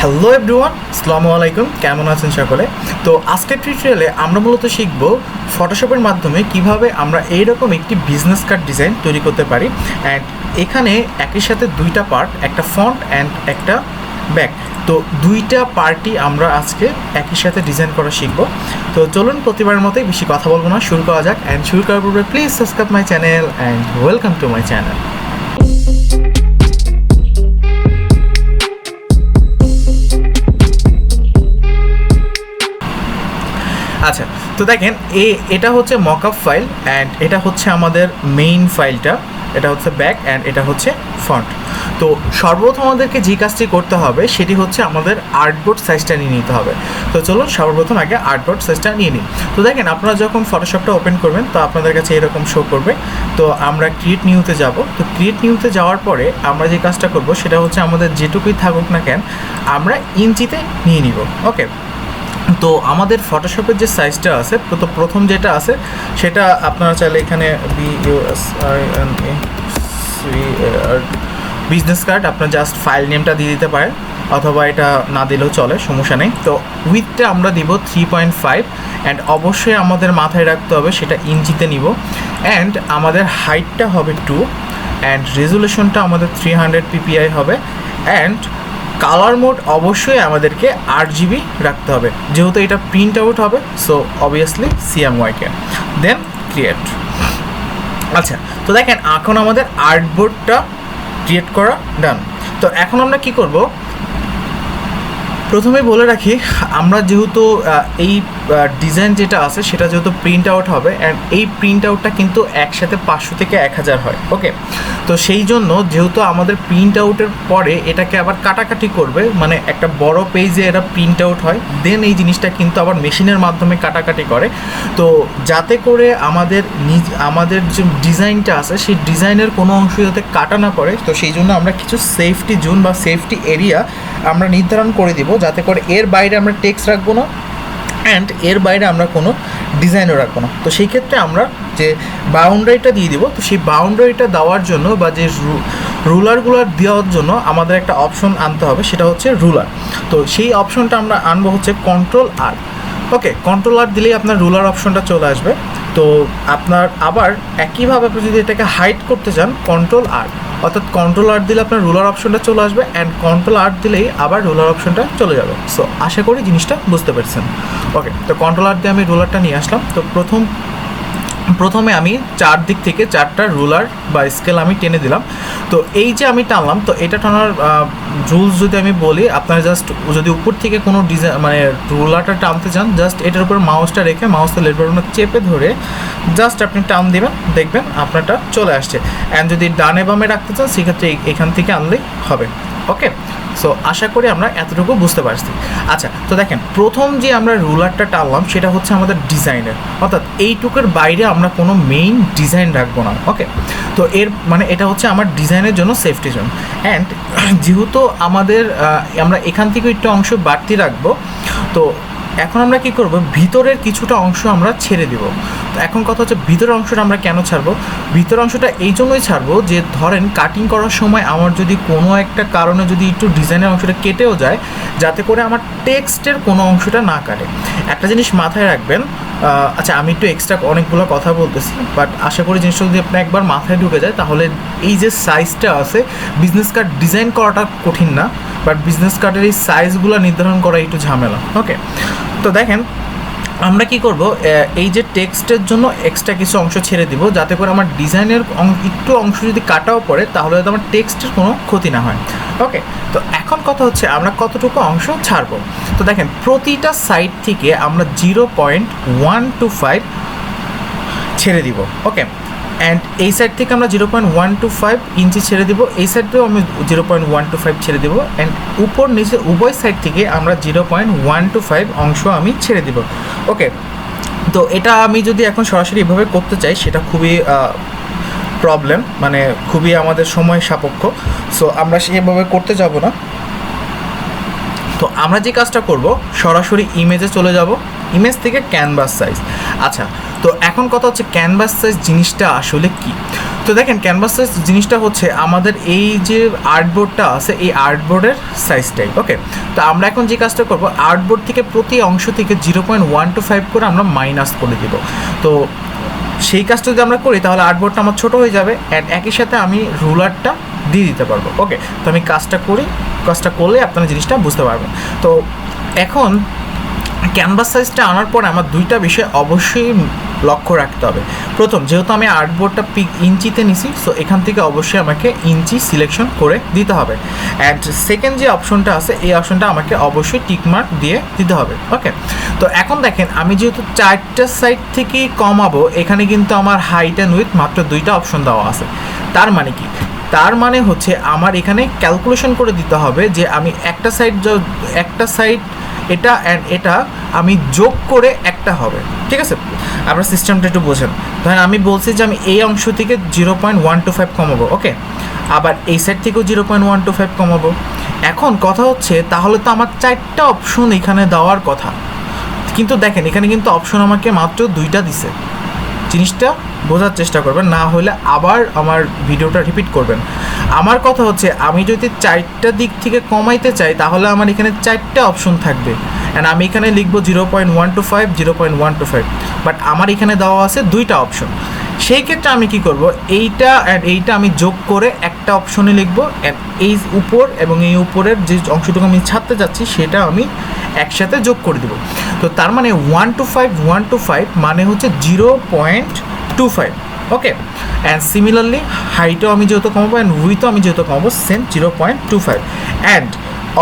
Hello everyone, আসসালামু আলাইকুম। কেমন আছেন সকলে? তো আজকের টিউটোরিয়ালে আমরা মূলত শিখব ফটোশপের মাধ্যমে কিভাবে আমরা এইরকম একটি বিজনেস কার্ড ডিজাইন তৈরি করতে পারি। অ্যান্ড এখানে একই সাথে দুইটা পার্ট, একটা ফন্ট অ্যান্ড একটা ব্যাক, তো দুইটা পার্টই আমরা আজকে একই সাথে ডিজাইন করা শিখব। তো চলুন প্রতিবারের মতোই বেশি কথা বলবো না, শুরু করা যাক। অ্যান্ড শুরু করার পূর্বে please subscribe my channel and welcome to my channel. আচ্ছা, তো দেখেন এটা হচ্ছে মকআপ ফাইল অ্যান্ড এটা হচ্ছে আমাদের মেইন ফাইলটা, এটা হচ্ছে ব্যাক অ্যান্ড এটা হচ্ছে ফন্ট। তো সর্বপ্রথম আমাদেরকে যে কাজটি করতে হবে সেটি হচ্ছে আমাদের আর্টবোর্ড সাইজটা নিয়ে নিতে হবে। তো চলুন সর্বপ্রথম আগে আর্টবোর্ড সাইজটা নিয়ে নিই। তো দেখেন, আপনারা যখন ফটোশপটা ওপেন করবেন তো আপনাদের কাছে এরকম শো করবে। তো আমরা ক্রিয়েট নিউতে যাব। তো ক্রিয়েট নিউতে যাওয়ার পরে আমরা যে কাজটা করব সেটা হচ্ছে আমাদের যেটুকুই থাকুক না কেন আমরা ইঞ্চিতে নিয়ে নিব। ওকে, তো আমাদের ফটোশপের যে সাইজটা আছে, তো প্রথম যেটা আছে সেটা আপনারা চাইলে এখানে বিজনেস কার্ড আপনার জাস্ট ফাইল নেমটা দিয়ে দিতে পারেন, অথবা এটা না দিলেও চলে, সমস্যা নেই। তো উইথটা আমরা দিব 3.5 অ্যান্ড অবশ্যই আমাদের মাথায় রাখতে হবে সেটা ইঞ্চিতে নিব। অ্যান্ড আমাদের হাইটটা হবে 2 অ্যান্ড রেজুলেশনটা আমাদের 300 ppi হবে। অ্যান্ড কালার মোড অবশ্যই আমাদেরকে 8GB রাখতে হবে, যেহেতু এটা প্রিন্ট আউট হবে। সো অবভিয়াসলি CMYK, দেন ক্রিয়েট। আচ্ছা, তো দেখেন এখন আমাদের আর্টবোর্ডটা ক্রিয়েট করা ডান। তো এখন আমরা কি করব, প্রথমে বলে রাখি, আমরা যেহেতু এই ডিজাইন যেটা আছে সেটা যেহেতু প্রিন্ট আউট হবে, অ্যান্ড এই প্রিন্ট আউটটা কিন্তু একসাথে 500 থেকে 1000 হয়। ওকে, তো সেই জন্য যেহেতু আমাদের প্রিন্ট আউটের পরে এটাকে আবার কাটাকাটি করবে, মানে একটা বড় পেজে এটা প্রিন্ট আউট হয়, দেন এই জিনিসটা কিন্তু আবার মেশিনের মাধ্যমে কাটাকাটি করে। তো যাতে করে আমাদের যে ডিজাইনটা আছে সেই ডিজাইনের কোনো অংশ যাতে কাটা না পড়ে, তো সেই জন্য আমরা কিছু সেফটি জোন বা সেফটি এরিয়া আমরা নির্ধারণ করে দিব, যাতে করে এর বাইরে আমরা টেক্সট রাখবো না অ্যান্ড এর বাইরে আমরা কোনো ডিজাইনও রাখবো না। তো সেই ক্ষেত্রে আমরা যে বাউন্ডারিটা দিয়ে দিব, তো সেই বাউন্ডারিটা দেওয়ার জন্য বা যে রুলারগুলো দেওয়ার জন্য আমাদের একটা অপশন আনতে হবে, সেটা হচ্ছে রুলার। তো সেই অপশনটা আমরা আনবো হচ্ছে Ctrl+R। ওকে, Ctrl+R দিলেই আপনার রুলার অপশনটা চলে আসবে। তো আপনার আবার একইভাবে আপনি যদি এটাকে হাইড করতে চান Ctrl+R, অর্থাৎ Ctrl+R দিলে আপনার রুলার অপশনটা চলে আসবে অ্যান্ড Ctrl+R দিলেই আবার রুলার অপশনটা চলে যাবে। সো আশা করি জিনিসটা বুঝতে পারছেন। ওকে, তো Ctrl+R দিয়ে আমি রুলারটা নিয়ে আসলাম। তো প্রথমে আমি চারদিক থেকে 4টা রুলার বা স্কেল আমি টেনে দিলাম। তো এই যে আমি টানলাম, তো এটা টানার রুলস যদি আমি বলি, আপনারা জাস্ট যদি উপর থেকে কোনো ডিজাইন মানে রুলারটা টানতে চান, জাস্ট এটার উপর মাউসটা রেখে মাউসের লেফট বাটনটা চেপে ধরে জাস্ট আপনি টান দিবেন, দেখবেন আপনারটা চলে আসছে। অ্যান্ড যদি ডানে বামে রাখতে চান সেক্ষেত্রে এখান থেকে আনলেই হবে। ওকে, সো আশা করি আমরা এতটুকু বুঝতে পারছি। আচ্ছা, তো দেখেন প্রথম যে আমরা রুলারটা টানলাম সেটা হচ্ছে আমাদের ডিজাইনের, অর্থাৎ এইটুকুর বাইরে আমরা কোনো মেইন ডিজাইন রাখবো না। ওকে, তো এর মানে এটা হচ্ছে আমার ডিজাইনের জন্য সেফটি জোন। অ্যান্ড যেহেতু আমরা এখান থেকে একটু অংশ বাড়তি রাখবো, তো এখন আমরা কি করব, ভিতরের কিছুটা অংশ আমরা ছেড়ে দিব। তো এখন কথা হচ্ছে ভিতরের অংশটা আমরা কেন ছাড়বো? ভিতরের অংশটা এই জন্যই ছাড়বো যে ধরেন কাটিং করার সময় আমার যদি কোনো একটা কারণে যদি একটু ডিজাইনের অংশটা কেটেও যায়, যাতে করে আমার টেক্সটের কোনো অংশটা না কাটে। একটা জিনিস মাথায় রাখবেন, আচ্ছা আমি একটু এক্সট্রা অনেকগুলো কথা বলতেছি, বাট আশা করি জিনিসটা যদি আপনার একবার মাথায় ঢুকে যায় তাহলে এই যে সাইজটা আছে, বিজনেস কার্ড ডিজাইন করাটা কঠিন না, বাট বিজনেস কার্ডের এই সাইজগুলো নির্ধারণ করা একটু ঝামেলা। ওকে, তো দেখেন আমরা কি করব, এই যে টেক্সটের জন্য এক্সট্রা কিছু অংশ ছেড়ে দিব, যাতে করে আমার ডিজাইনের একটু অংশ যদি কাটাও পড়ে তাহলে হয়তো আমার টেক্সটের কোনো ক্ষতি না হয়। ওকে, তো এখন কথা হচ্ছে আমরা কতটুকু অংশ ছাড়বো। তো দেখেন প্রতিটা সাইড থেকে আমরা 0.125 ছেড়ে দিব। ওকে, অ্যান্ড এই সাইড থেকে আমরা 0.125 ইঞ্চি ছেড়ে দিব, এই সাইড থেকেও আমি 0.125 ছেড়ে দেবো, অ্যান্ড উপর নিচে উভয় সাইড থেকে আমরা 0.125 অংশ আমি ছেড়ে দিব। ওকে, তো এটা আমি যদি এখন সরাসরি এভাবে করতে চাই সেটা খুবই প্রবলেম, মানে খুবই আমাদের সময় সাপেক্ষ। সো আমরা সেভাবে করতে যাব না। তো আমরা যে কাজটা করব, সরাসরি ইমেজে চলে যাব, ইমেজ থেকে ক্যানভাস সাইজ। আচ্ছা, তো এখন কথা হচ্ছে ক্যানভাস সাইজ জিনিসটা আসলে কি। তো দেখেন ক্যানভাস সাইজ জিনিসটা হচ্ছে আমাদের এই যে আর্টবোর্ডটা আছে এই আর্টবোর্ডের সাইজটাই। ওকে, তো আমরা এখন যে কাজটা করবো আর্টবোর্ড থেকে প্রতি অংশ থেকে 0.125 করে আমরা মাইনাস করে দিব। তো সেই কাজটা যদি আমরা করি তাহলে আর্টবোর্ডটা আমার ছোটো হয়ে যাবে, অ্যান্ড একই সাথে আমি রুলারটা দিয়ে দিতে পারবো। ওকে, তো আমি কাজটা করি, কাজটা করলে আপনারা জিনিসটা বুঝতে পারবেন। তো এখন ক্যানভাস সাইজটা আনার পরে আমার দুইটা বিষয় অবশ্যই লক্ষ্য রাখতে হবে। প্রথম, যেহেতু আমি আর্টবোর্ডটা ইঞ্চিতে নিছি, সো এখান থেকে অবশ্যই আমাকে ইঞ্চি সিলেকশন করে দিতে হবে। অ্যান্ড সেকেন্ড যে অপশনটা আছে এই অপশনটা আমাকে অবশ্যই টিকমার্ক দিয়ে দিতে হবে। ওকে, তো এখন দেখেন আমি যেহেতু 4টা সাইড থেকেই কমাবো, এখানে কিন্তু আমার হাইট অ্যান্ড উইথ মাত্র 2টা অপশন দেওয়া আছে। তার মানে কি? তার মানে হচ্ছে আমার এখানে ক্যালকুলেশন করে দিতে হবে যে আমি একটা সাইড এটা অ্যান্ড এটা আমি যোগ করে একটা হবে। ঠিক আছে, আপনার সিস্টেমটা একটু বোঝেন। ধরেন আমি বলছি যে আমি এই অংশ থেকে 0.125 কমাবো। ওকে, আবার এই সাইড থেকেও 0.125 কমাবো। এখন কথা হচ্ছে তাহলে তো আমার 4টা অপশন এখানে দেওয়ার কথা, কিন্তু দেখেন এখানে কিন্তু অপশন আমাকে মাত্র 2টা দিছে। জিনিসটা বোঝার চেষ্টা করবেন, না হলে আবার আমার ভিডিওটা রিপিট করবেন। আমার কথা হচ্ছে আমি যদি 4টা দিক থেকে কমাইতে চাই তাহলে আমার এখানে 4টা অপশন থাকবে, অ্যান্ড আমি এখানে লিখবো 0.125, বাট আমার এখানে দেওয়া আছে 2টা অপশন। সেই ক্ষেত্রে আমি কি করব, এইটা অ্যান্ড এইটা আমি যোগ করে একটা অপশনে লিখবো, অ্যান্ড এই উপর এবং এই উপরের যে অংশটুকু আমি ছাড়তে যাচ্ছি সেটা আমি একসাথে যোগ করে দেবো। তো তার মানে 125 মানে হচ্ছে 0.25। ওকে, অ্যান্ড সিমিলারলি হাইটও আমি যেহেতু কমাবো অ্যান্ড উইথও আমি যেহেতু কমাবো সেম 0.25। অ্যান্ড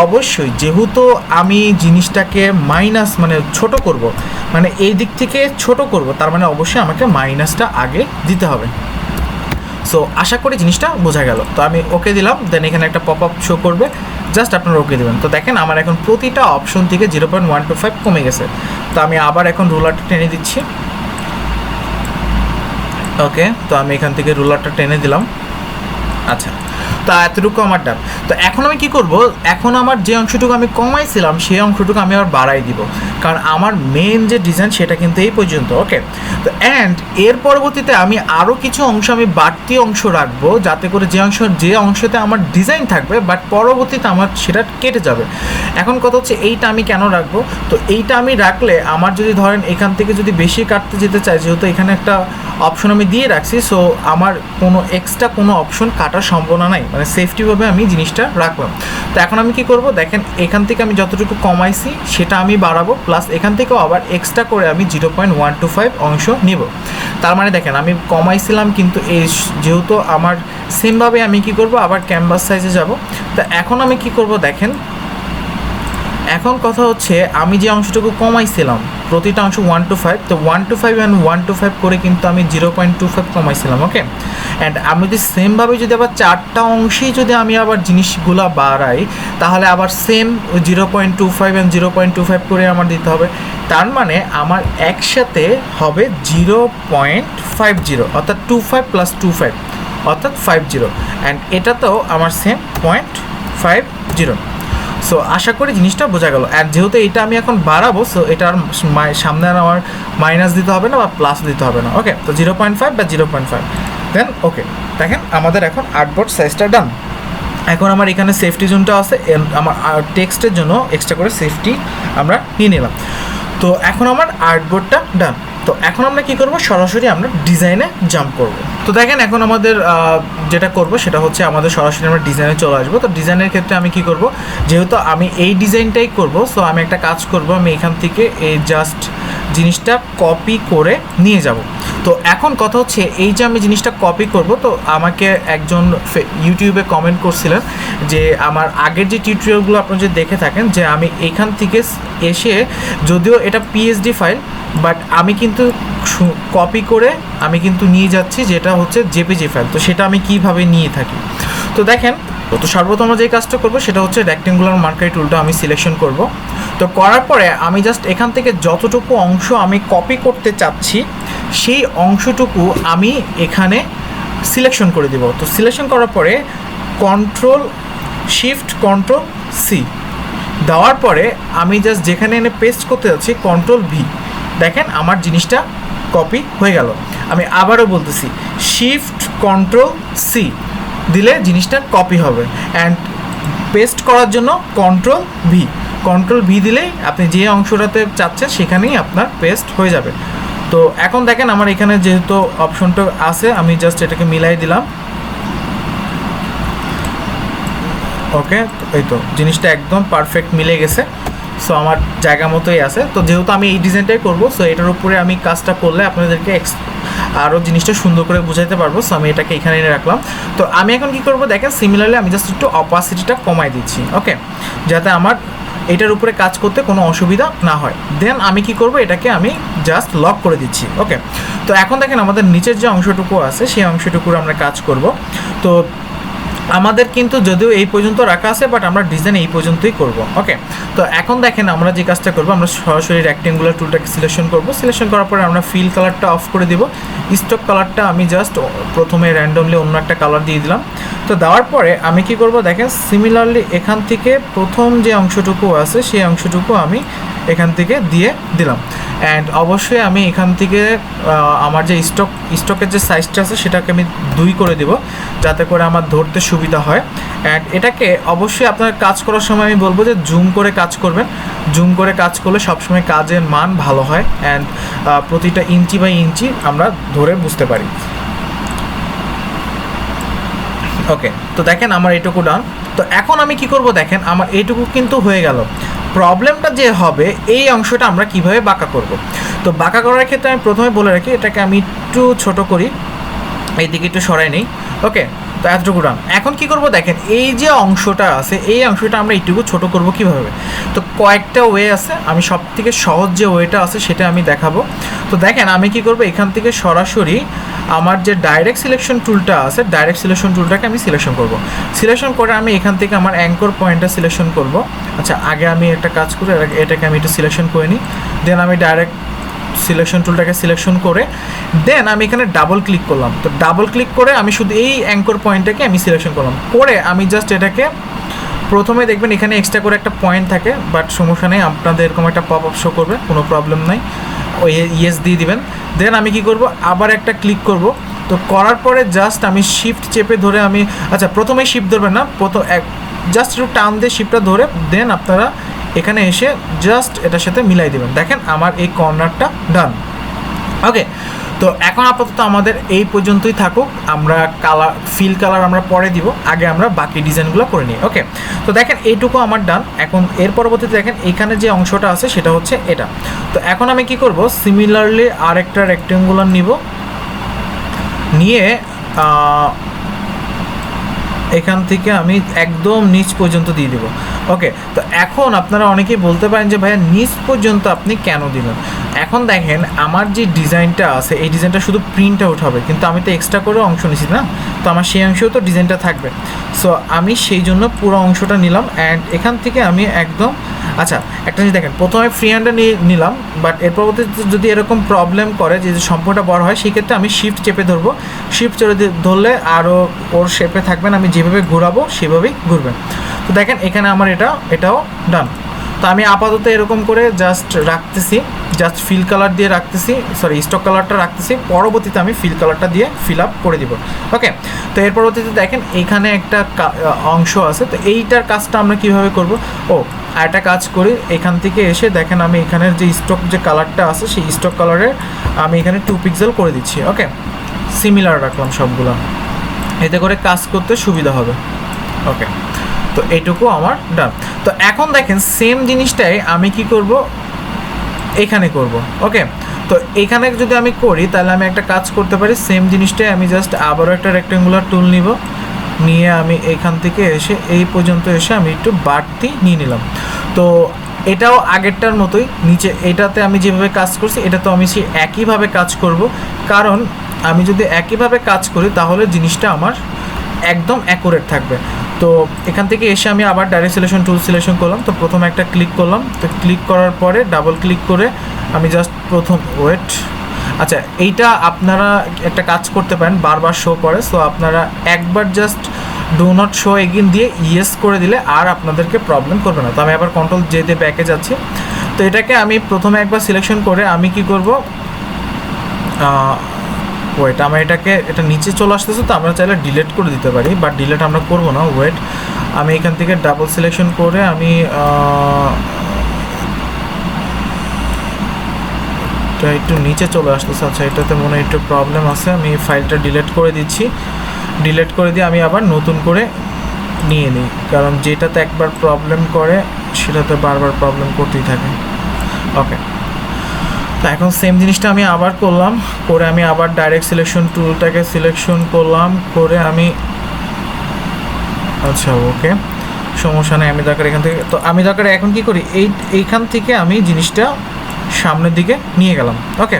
অবশ্যই যেহেতু আমি জিনিসটাকে মাইনাস মানে ছোট করব, মানে এই দিক থেকে ছোট করব, তার মানে অবশ্যই আমাকে মাইনাসটা আগে দিতে হবে। সো আশা করি জিনিসটা বোঝা গেল। তো আমি ওকে দিলাম, দেন এখানে একটা পপ আপ শো করবে, জাস্ট আপনারা ওকে দেবেন। তো দেখেন আমার এখন প্রতিটা অপশন থেকে 0.125 কমে গেছে। তো আমি আবার এখন রুলারটা টেনে দিচ্ছি। ওকে, তো আমি এখান থেকে রুলারটা টেনে দিলাম। আচ্ছা, তো এতটুকু আমার ডান। তো এখন আমি কি করব, এখন আমার যে অংশটুকু আমি কমাইছিলাম সেই অংশটুকু আমি আবার বাড়াই দিব, কারণ আমার মেন যে ডিজাইন সেটা কিন্তু এই পর্যন্ত। ওকে, তো অ্যান্ড এর পরবর্তীতে আমি আরও কিছু অংশ আমি বাড়তি অংশ রাখবো, যাতে করে যে অংশতে আমার ডিজাইন থাকবে বাট পরবর্তীতে আমার সেটা কেটে যাবে। এখন কথা হচ্ছে এইটা আমি কেন রাখবো, তো এইটা আমি রাখলে আমার যদি ধরেন এখান থেকে যদি বেশি কাটতে যেতে চাই, যেহেতু এখানে একটা অপশন আমি দিয়ে রাখছি, সো আমার কোনো এক্সট্রা কোনো অপশন কাটার সম্ভাবনা নাই, মানে সেফটিভাবে আমি জিনিসটা রাখলাম। তো এখন আমি কি করব, দেখেন এখান থেকে আমি যতটুকু কমাইছি সেটা আমি বাড়াবো, প্লাস এখান থেকেও আবার এক্সট্রা করে আমি 0.125 অংশ নিব। তার মানে দেখেন আমি কমাইছিলাম, কিন্তু এই যেহেতু আমার সেমভাবে আমি কি করব আবার ক্যানভাস সাইজে যাব। তো এখন আমি কি করব দেখেন, এখন কথা হচ্ছে আমি যে অংশটুকু কমাইছিলাম প্রতিটা অংশ 125, তো 125 অ্যান্ড 125 করে কিন্তু আমি 0.25 কমাইছিলাম। ওকে, অ্যান্ড আমি যদি সেমভাবে যদি আবার 4টা অংশেই যদি আমি আবার জিনিসগুলো বাড়াই তাহলে আবার সেম 0.25 অ্যান্ড 0.25 করে আমার দিতে হবে। তার মানে আমার একসাথে হবে 0.50, অর্থাৎ 25 প্লাস 25 অর্থাৎ 50, অ্যান্ড এটাতেও আমার সেম 0.50। সো আশা করি জিনিসটা বোঝা গেল। অ্যান্ড যেহেতু এটা আমি এখন বাড়াবো, সো এটার সামনে আর আমার মাইনাস দিতে হবে না বা প্লাস দিতে হবে না। ওকে, তো 0.5 বা 0.5 দেন। ওকে, দেখেন আমাদের এখন আর্টবোর্ড সাইজটা ডান। এখন আমার এখানে সেফটি জোনটা আছে, আমার টেক্সটের জন্য এক্সট্রা করে সেফটি আমরা নিয়ে নিলাম। তো এখন আমার আর্টবোর্ডটা ডান। তো এখন আমরা কি করব, সরাসরি আমরা ডিজাইনে জাম্প করব। তো দেখেন এখন আমাদের যেটা করব সেটা হচ্ছে আমাদের সরাসরি আমরা ডিজাইনে চলে আসবো। তো ডিজাইনের ক্ষেত্রে আমি কি করব, যেহেতু আমি এই ডিজাইনটাই করব, সো আমি একটা কাজ করব, আমি এখান থেকে এই জাস্ট জিনিসটা কপি করে নিয়ে যাব। তো এখন কথা হচ্ছে এই যে আমি জিনিসটা কপি করব, তো আমাকে একজন ইউটিউবে কমেন্ট করছিলেন যে আমার আগের যে টিউটোরিয়ালগুলো আপনারা যদি দেখে থাকেন, যে আমি এখান থেকে এসে যদিও এটা পিএসডি ফাইল, বাট আমি কিন্তু কপি করে আমি কিন্তু নিয়ে যাচ্ছি যেটা হচ্ছে জেপিজি ফাইল। তো সেটা আমি কিভাবে নিয়ে থাকি, তো দেখেন। তো সর্বপ্রথম যে কাজটা করব সেটা হচ্ছে রেক্টেঙ্গুলার মার্কার টুলটা আমি সিলেকশন করব। তো করার পরে আমি জাস্ট এখান থেকে যতটুকু অংশ আমি কপি করতে চাচ্ছি সেই অংশটুকু আমি এখানে সিলেকশন করে দেব। তো সিলেকশন করার পরে Ctrl+Shift+Ctrl+C দেওয়ার পরে আমি জাস্ট যেখানে এনে পেস্ট করতে যাচ্ছি Ctrl+V, দেখেন আমার জিনিসটা কপি হয়ে গেল। আমি আবারও বলতেছি, শিফট কন্ট্রোল সি দিলে জিনিসটা কপি হবে, অ্যান্ড পেস্ট করার জন্য কন্ট্রোল ভি দিলেই আপনি যে অংশটাতে চাচ্ছেন সেখানেই আপনার পেস্ট হয়ে যাবে। তো এখন দেখেন আমার এখানে যেহেতু অপশনটা আছে, আমি জাস্ট এটাকে মিলাই দিলাম। ওকে, এই তো জিনিসটা একদম পারফেক্ট মিলে গেছে। সো আমার জায়গা মতোই আছে। তো যেহেতু আমি এই ডিজাইনটাই করবো, সো এটার উপরে আমি কাজটা করলে আপনাদেরকে আরও জিনিসটা সুন্দর করে বুঝাইতে পারবো। সো আমি এটাকে এখানে এনে রাখলাম। তো আমি এখন কি করব দেখেন, সিমিলারলি আমি জাস্ট একটু অপাসিটিটা কমাই দিচ্ছি, ওকে, যাতে আমার এটার উপরে কাজ করতে কোনো অসুবিধা না হয়। দেন আমি কি করব, এটাকে আমি জাস্ট লক করে দিচ্ছি, ওকে। তো এখন দেখেন আমাদের নিচের যে অংশটুকু আছে সেই অংশটুকুর আমরা কাজ করব। তো আমাদের কিন্তু যদিও এই পর্যন্ত রাখা আছে, বাট আমরা ডিজাইন এই পর্যন্তই করব, ওকে। তো এখন দেখেন আমরা যে কাজটা করব, আমরা সরাসরি রেক্টেঙ্গুলার টুলটাকে সিলেকশন করব। সিলেকশন করার পরে আমরা ফিল কালারটা অফ করে দিব। স্টক কালারটা আমি জাস্ট প্রথমে র্যান্ডমলি অন্য একটা কালার দিয়ে দিলাম। তো দেওয়ার পরে আমি কি করব দেখেন, সিমিলারলি এখান থেকে প্রথম যে অংশটুকু আছে সেই অংশটুকু আমি এখান থেকে দিয়ে দিলাম। অ্যান্ড অবশ্যই আমি এখান থেকে আমার যে স্টকের যে সাইজটা আছে সেটাকে আমি 2 করে দেব, যাতে করে আমার ধরতে সুবিধা হয়। অ্যান্ড এটাকে অবশ্যই আপনার কাজ করার সময় আমি বলবো যে জুম করে কাজ করবেন। জুম করে কাজ করলে সবসময় কাজের মান ভালো হয়, অ্যান্ড প্রতিটা ইঞ্চি বাই ইঞ্চি আমরা ধরে বুঝতে পারি। ওকে, তো দেখেন আমার এইটুকু ডান। তো এখন আমি কি করব দেখেন, আমার এইটুকু কিন্তু হয়ে গেল। প্রবলেমটা যে হবে এই অংশটা আমরা কিভাবে বাঁকা করব। তো বাঁকা করার ক্ষেত্রে আমি প্রথমে বলে রাখি, এটাকে আমি একটু ছোট করি, এইদিকে একটু সরাই নেই, ওকে। তো এতটুকু ডান। এখন কি করব দেখেন, এই যে অংশটা আছে এই অংশটা আমরা এইটুকু ছোট করব কিভাবে। তো কয়েকটা ওয়ে আছে, আমি সব থেকে সহজ যে ওয়েটা আছে সেটা আমি দেখাবো। তো দেখেন আমি কি করব, এখান থেকে সরাসরি আমার যে ডাইরেক্ট সিলেকশন টুলটা আছে ডাইরেক্ট সিলেকশন টুলটাকে আমি সিলেকশন করব। সিলেকশন করে আমি এখান থেকে আমার অ্যাঙ্কর পয়েন্টটা সিলেকশন করব। আচ্ছা, আগে আমি একটা কাজ করে এটাকে আমি একটু সিলেকশন করে নিই। দেন আমি ডাইরেক্ট সিলেকশন টুলটাকে সিলেকশন করে দেন আমি এখানে ডাবল ক্লিক করলাম। তো ডাবল ক্লিক করে আমি শুধু এই অ্যাঙ্কর পয়েন্টটাকে আমি সিলেকশন করলাম, করে আমি জাস্ট এটাকে প্রথমে দেখবেন এখানে এক্সট্রা করে একটা পয়েন্ট থাকে, বাট সমস্যা নেই, আপনাদের এরকম একটা পপ আপ শো করবে, কোনো প্রবলেম নাই, ওই ইয়েস দিয়ে দিবেন। দেন আমি কি করব, আবার একটা ক্লিক করব। তো করার পরে জাস্ট আমি শিফট চেপে ধরে আমি, আচ্ছা প্রথমেই শিফট ধরবেন না, জাস্ট একটু টান দিয়ে শিফটটা ধরে দেন আপনারা এখানে এসে জাস্ট এটার সাথে মিলাই দেবেন। দেখেন আমার এই কর্নারটা ডান, ওকে। তো এখন আপাতত আমাদের এই পর্যন্তই থাকুক, আমরা ফিল কালার আমরা পরে দিব, আগে আমরা বাকি ডিজাইনগুলো করে নিই, ওকে। তো দেখেন এইটুকু আমার ডান। এখন এর পরবর্তীতে দেখেন এখানে যে অংশটা আছে সেটা হচ্ছে এটা। তো এখন আমি কি করব, সিমিলারলি আরেকটা রেক্টেঙ্গুলার নিব, নিয়ে এখান থেকে আমি একদম নিচ পর্যন্ত দিয়ে দেবো, ওকে। তো এখন আপনারা অনেকেই বলতে পারেন যে ভাইয়া নিচ পর্যন্ত আপনি কেন দিলেন। এখন দেখেন আমার যে ডিজাইনটা আছে এই ডিজাইনটা শুধু প্রিন্ট আউট হবে, কিন্তু আমি তো এক্সট্রা করে অংশ নিছি না, তো আমার সেই অংশেও তো ডিজাইনটা থাকবে। সো আমি সেই জন্য পুরো অংশটা নিলাম, অ্যান্ড এখান থেকে আমি একদম, আচ্ছা একটা জিনিস দেখেন, প্রথমে ফ্রি হ্যান্ডে নিলাম, বাট এর পরবর্তীতে যদি এরকম প্রবলেম করে যে সম্পূর্ণটা বড় হয়, সেক্ষেত্রে আমি শিফট চেপে ধরবো। শিফট চেপে ধরলে আরও ওর শেপে থাকবেন, আমি যেভাবে ঘোরাবো সেভাবেই ঘুরবেন। তো দেখেন এখানে আমার এটাও ডান। তো আমি আপাতত এরকম করে জাস্ট রাখতেছি, জাস্ট ফিল কালার দিয়ে রাখতেছি, সরি স্টক কালারটা রাখতেছি, পরবর্তীতে আমি ফিল কালারটা দিয়ে ফিল আপ করে দিব, ওকে। তো এর পরবর্তীতে দেখেন এখানে একটা অংশ আছে, তো এইটার কাজটা আমরা কিভাবে করব। আর একটা কাজ করি, এখান থেকে এসে দেখেন আমি এখানের যে স্টক যে কালারটা আছে সেই স্টক কালারের আমি এখানে 2 পিক্সেল করে দিচ্ছি, ওকে। সিমিলার রাখলাম সবগুলো, এতে করে কাজ করতে সুবিধা হবে, ওকে। তো এইটুকু আমার ডান। তো এখন দেখেন সেম জিনিসটাই আমি কি করব, এখানে করব, ওকে। তো এখানে যদি আমি করি তাহলে আমি একটা কাজ করতে পারি, সেম জিনিসটাই আমি জাস্ট আবারও একটা রেক্টেঙ্গুলার টুল নিব, নিয়ে আমি এখান থেকে এসে এই পর্যন্ত এসে আমি একটু বাড়তি নিয়ে নিলাম। তো এটাও আগেরটার মতোই, নিচে এটাতে আমি যেভাবে কাজ করছি এটা তো আমি সেই একইভাবে কাজ করব, কারণ আমি যদি একইভাবে কাজ করি তাহলে জিনিসটা আমার একদম অ্যাকুরেট থাকবে। তো এখান থেকে এসে আমি আবার ডাইরেক্ট সিলেকশন টুল সিলেকশন করলাম। তো প্রথমে একটা ক্লিক করলাম, তো ক্লিক করার পরে ডাবল ক্লিক করে আমি জাস্ট আচ্ছা এইটা আপনারা একটা কাজ করতে পারেন, বারবার শো করে, সো আপনারা একবার just do not show again দিয়ে ইয়েস করে দিলে আর আপনাদেরকে প্রবলেম করবে না। তো আমি আবার কন্ট্রোল জে দিয়ে ব্যাকে যাচ্ছি। তো এটাকে আমি প্রথমে একবার সিলেকশন করে আমি কি করব, ওয়েট, আমরা এটা নিচে চলে আসতেছে, তো আমরা চাইলে ডিলিট করে দিতে পারি, বাট ডিলিট আমরা করবো না। ওয়েট, আমি এখান থেকে ডাবল সিলেকশন করে আমি একটু নিচে চলে আসতেছে। আচ্ছা, এটাতে মনে হয় একটু প্রবলেম আছে, আমি ফাইলটা ডিলিট করে দিচ্ছি। ডিলিট করে দিয়ে আমি আবার নতুন করে নিয়ে নিই, কারণ যেটাতে একবার প্রবলেম করে সেটাতে বারবার প্রবলেম করতেই থাকে। ওকে, তো এখন সেম জিনিসটা আমি আবার করলাম, করে আমি আবার ডাইরেক্ট সিলেকশন টুলটাকে সিলেকশন করলাম, করে আমি আচ্ছা ওকে সমস্যা নেই, আমি দরকার এখান থেকে, তো আমি দরকার এখন কি করি, এইখান থেকে আমি জিনিসটা সামনের দিকে নিয়ে গেলাম। ওকে,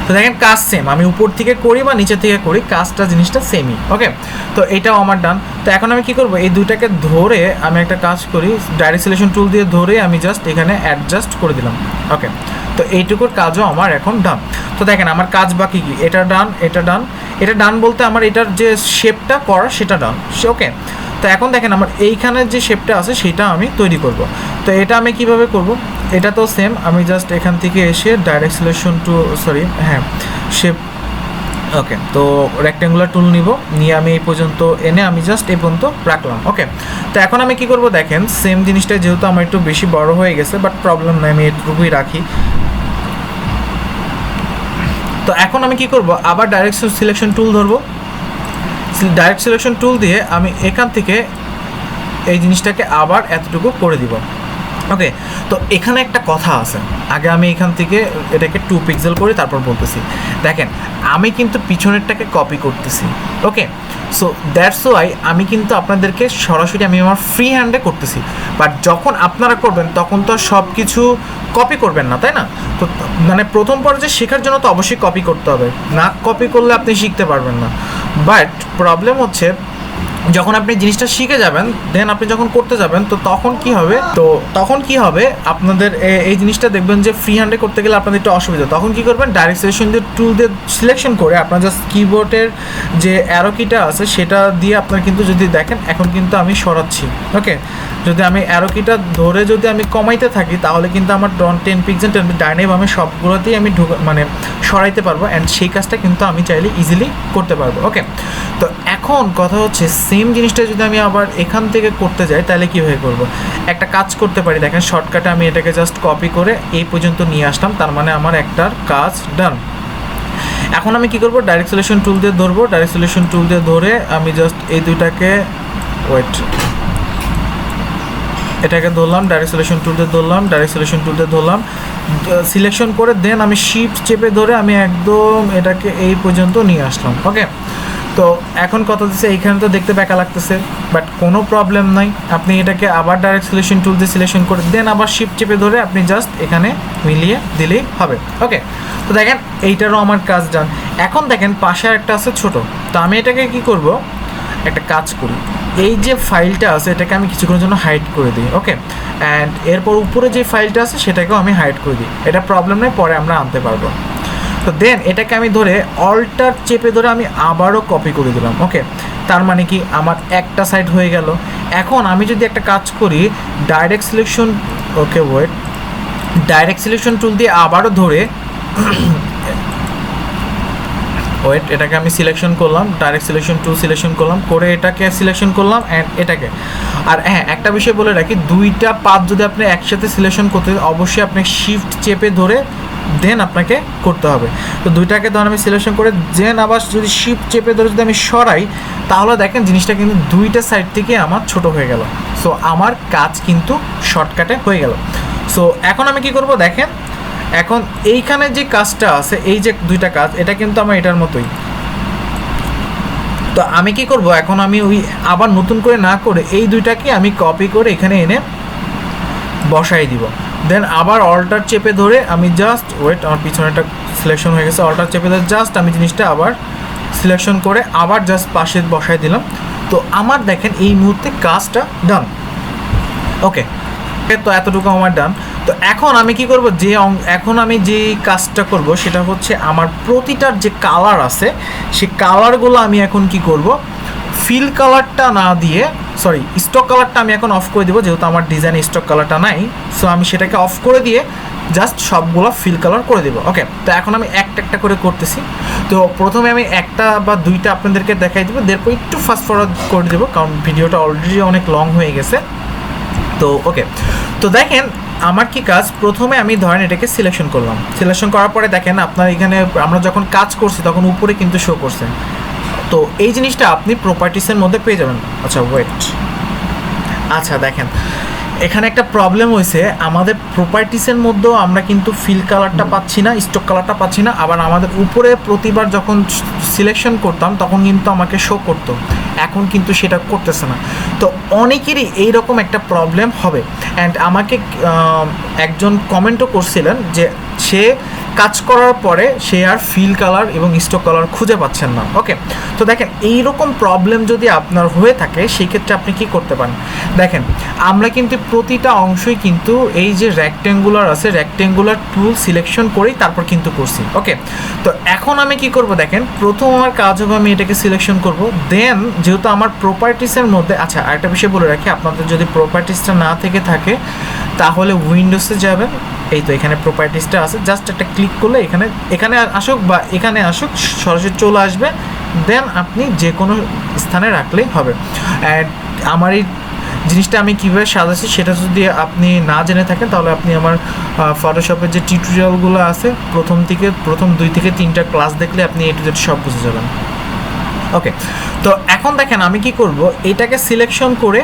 তো দেখেন কাজ সেম, আমি উপর থেকে করি বা নিচে থেকে করি, কাজটা জিনিসটা সেমই। ওকে, তো এটাও আমার ডান। তো এখন আমি কি করব, এই দুইটাকে ধরে আমি একটা কাজ করি, ডাইরেক্ট সিলেকশন টুল দিয়ে ধরে আমি জাস্ট এখানে অ্যাডজাস্ট করে দিলাম। ওকে, তো এইটুকুর কাজও আমার এখন ডান। তো দেখেন আমার কাজ বাকি কি, এটা ডান, এটা ডান। এটা ডান বলতে আমার এটার যে শেপটা করা সেটা ডান। ওকে, তো এখন দেখেন আমার এইখানের যে শেপটা আছে সেটা আমি তৈরি করব। তো এটা আমি কিভাবে করব, এটা তো সেম, আমি জাস্ট এখান থেকে এসে ডাইরেক্ট সিলেকশন টু শেপ। ওকে, তো রেক্ট্যাঙ্গুলার টুল নিব, নিয়ে আমি এই পর্যন্ত এনে আমি জাস্ট এই পর্যন্ত রাখলাম। ওকে, তো এখন আমি কি করব, দেখেন সেম জিনিসটা যেহেতু আমার একটু বেশি বড় হয়ে গেছে, বাট প্রবলেম নাই, আমি এটুকুই রাখি। তো এখন আমি কি করব, আবার ডাইরেক্ট সিলেকশন টুল ধরবো, ডাইরেক্ট সিলেকশন টুল দিয়ে আমি এখান থেকে এই জিনিসটাকে আবার এতটুকু করে দিব। ওকে, তো এখানে একটা কথা আছে, আগে আমি এখান থেকে এটাকে 2 পিক্সেল করে তারপর বলতেছি। দেখেন আমি কিন্তু পিছনেরটাকে কপি করতেছি। ওকে, সো দ্যাটস ওয়াই আমি কিন্তু আপনাদেরকে সরাসরি আমি আমার ফ্রি হ্যান্ডে করতেছি, বাট যখন আপনারা করবেন তখন তো সব কিছু কপি করবেন না, তাই না? তো মানে প্রথম পর্যায়ে শেখার জন্য তো অবশ্যই কপি করতে হবে, না কপি করলে আপনি শিখতে পারবেন না। বাট প্রবলেম হচ্ছে যখন আপনি জিনিসটা শিখে যাবেন, দেন আপনি যখন করতে যাবেন, তো তখন কি হবে আপনাদের এই জিনিসটা দেখবেন যে ফ্রি হ্যান্ডে করতে গেলে আপনাদের একটু অসুবিধা। তখন কি করবেন, ডাইরেক্ট সিলেকশন দিয়ে টুল দিয়ে সিলেকশন করে আপনার জাস্ট কিবোর্ডের যে অ্যারো কিটা আছে সেটা দিয়ে আপনার কিন্তু যদি দেখেন এখন কিন্তু আমি সরাচ্ছি। ওকে, যদি আমি অ্যারো কিটা ধরে যদি আমি কমাইতে থাকি তাহলে কিন্তু আমার 10 পিক্সেল ডাইনে আমি সবগুলোতেই আমি সরাইতে পারবো, অ্যান্ড সেই কাজটা কিন্তু আমি চাইলে ইজিলি করতে পারবো। ওকে, তো এখন কথা হচ্ছে সেম জিনিসটা যদি আমি আবার এখান থেকে করতে যাই তাহলে কীভাবে করবো, একটা কাজ করতে পারি। দেখেন শর্টকাটে আমি এটাকে জাস্ট কপি করে এই পর্যন্ত নিয়ে আসলাম, তার মানে আমার একটার কাজ ডান। এখন আমি কি করব, ডাইরেক্ট সিলেকশন টুল দিয়ে ধরবো, ডাইরেক্ট সিলেকশন টুল দিয়ে ধরে আমি জাস্ট এই দুইটাকে এটাকে ধরলাম, ডাইরেক্ট সিলেকশন টুল দিয়ে ধরলাম, ডাইরেক্ট সিলেকশন টুল দিয়ে ধরলাম, সিলেকশন করে দেন আমি শিফট চেপে ধরে আমি একদম এটাকে এই পর্যন্ত নিয়ে আসলাম। ওকে, তো এখন কথা দিচ্ছে এইখানে তো দেখতে বেকা লাগতেছে, বাট কোনো প্রবলেম নাই, আপনি এটাকে আবার ডাইরেক্ট সিলেকশন টুল দিয়ে সিলেকশন করে দেন আবার শিফট চেপে ধরে আপনি জাস্ট এখানে মিলিয়ে দিলেই হবে। ওকে, তো দেখেন এইটারও আমার কাজ ডান। এখন দেখেন পাশে একটা আছে ছোট, তো আমি এটাকে কি করব, একটা কাজ করি, এই যে ফাইলটা আছে এটাকে আমি কিছুক্ষণের জন্য হাইড করে দিই। ওকে, অ্যান্ড এরপর উপরে যে ফাইলটা আছে সেটাকেও আমি হাইড করে দিই, এটা প্রবলেম নেই, পরে আমরা আনতে পারবো। তো দেন এটাকে আমি ধরে অল্টার চেপে ধরে আমি আবারও কপি করে দিলাম। ওকে, তার মানে কি আমার একটা সাইড হয়ে গেল। এখন আমি যদি একটা কাজ করি, direct selection direct selection tool দিয়ে আবারও ধরে এটাকে আমি সিলেকশন করলাম, ডাইরেক্ট সিলেকশন টুল সিলেকশন করলাম, করে এটাকে সিলেকশন করলাম অ্যান্ড এটাকে। আর হ্যাঁ, একটা বিষয় বলে রাখি, দুইটা পাথ যদি আপনি একসাথে সিলেকশন করতে অবশ্যই আপনি শিফট চেপে ধরে দেন আপনাকে করতে হবে। তো দুইটাকে ধর আমি সিলেকশন করে দেন আবার যদি শিফট চেপে ধরে যদি আমি সরাই তাহলে দেখেন জিনিসটা কিন্তু দুইটা সাইড থেকে আমার ছোট হয়ে গেল। সো আমার কাজ কিন্তু শর্টকাটে হয়ে গেল। সো এখন আমি কি করব, দেখেন এখন এইখানে যে কাজটা আছে, এই যে দুইটা কাজ, এটা কিন্তু আমার এটার মতোই। তো আমি কি করব, এখন আমি ওই আবার নতুন করে না করে এই দুইটাকে আমি কপি করে এখানে এনে বসাই দিব। দেন আবার অল্টার চেপে ধরে আমি জাস্ট আমার পিছনে একটা সিলেকশন হয়ে গেছে, অল্টার চেপে ধরে জাস্ট আমি জিনিসটা আবার সিলেকশন করে আবার জাস্ট পাশে বসাই দিলাম। তো আমার দেখেন এই মুহূর্তে কাজটা ডান। ওকে, তো এতটুকু আমার ডান। তো এখন আমি কি করব, এখন আমি যে কাজটা করব সেটা হচ্ছে আমার প্রতিটার যে কালার আছে সেই কালারগুলো আমি এখন কি করব, ফিল কালারটা না দিয়ে সরি স্টক কালারটা আমি এখন অফ করে দিব, যেহেতু আমার ডিজাইন স্টক কালারটা নাই। সো আমি সেটাকে অফ করে দিয়ে জাস্ট সবগুলো ফিল কালার করে দেবো। ওকে, তো এখন আমি একটা একটা করে করতেছি। তো প্রথমে আমি একটা বা দুইটা আপনাদেরকে দেখাই দেবো, এরপর একটু ফাস্ট ফরওয়ার্ড করে দেবো কারণ ভিডিওটা অলরেডি অনেক লং হয়ে গেছে। তো ওকে, তো দেখেন আমার কি কাজ, প্রথমে আমি ধরেন এটাকে সিলেকশন করলাম। সিলেকশন করার পরে দেখেন আপনার এখানে আমরা যখন কাজ করছি তখন উপরে কিন্তু শো করছে। তো এই জিনিসটা আপনি প্রপার্টিসের মধ্যে পেয়ে যাবেন। আচ্ছা ওয়েট, আচ্ছা দেখেন এখানে একটা প্রবলেম হয়েছে, আমাদের প্রপার্টিসের মধ্যেও আমরা কিন্তু ফিল কালারটা পাচ্ছি না, স্টক কালারটা পাচ্ছি না। আবার আমাদের উপরে প্রতিবার যখন সিলেকশন করতাম তখন কিন্তু আমাকে শো করতো, এখন কিন্তু সেটা করতেছে না। তো অনেকেরই এইরকম একটা প্রবলেম হবে। অ্যান্ড আমাকে একজন কমেন্টও করছিলেন যে সে কাজ করার পরে সে আর ফিল কালার এবং স্টক কালার খুঁজে পাচ্ছেন না। ওকে, তো দেখেন এইরকম প্রবলেম যদি আপনার হয়ে থাকে সেক্ষেত্রে আপনি কি করতে পারেন, দেখেন আমরা কিন্তু প্রতিটা অংশই কিন্তু এই যে রেক্ট্যাঙ্গুলার আছে, রেক্ট্যাঙ্গুলার টুল সিলেকশন করেই তারপর কিন্তু করছি। ওকে, তো এখন আমি কি করব, দেখেন প্রথম আমার কাজ হবে আমি এটাকে সিলেকশন করব। দেন যেহেতু আমার প্রপার্টিসের মধ্যে, আচ্ছা আরেকটা বিষয় বলে রাখি, আপনাদের যদি প্রপার্টিসটা না থেকে থাকে তাহলে উইন্ডোজে যাবেন, এই তো এখানে প্রপার্টিসটা আছে, জাস্ট একটা ক্লিক করলে এখানে আসুক বা এখানে আসুক সরাসরি চলে আসবে। দেন আপনি যে কোনো স্থানে রাখলেই হবে। অ্যান্ড আমার এই জিনিসটা আমি কীভাবে সাজাচ্ছি সেটা যদি আপনি না জেনে থাকেন তাহলে আপনি আমার ফটোশপের যে টিউটোরিয়ালগুলো আছে প্রথম 2 থেকে 3টা ক্লাস দেখলে আপনি এ টু জেড সব বুঝে যাবেন। ওকে, তো এখন দেখেন আমি কি করব, এটাকে সিলেকশন করে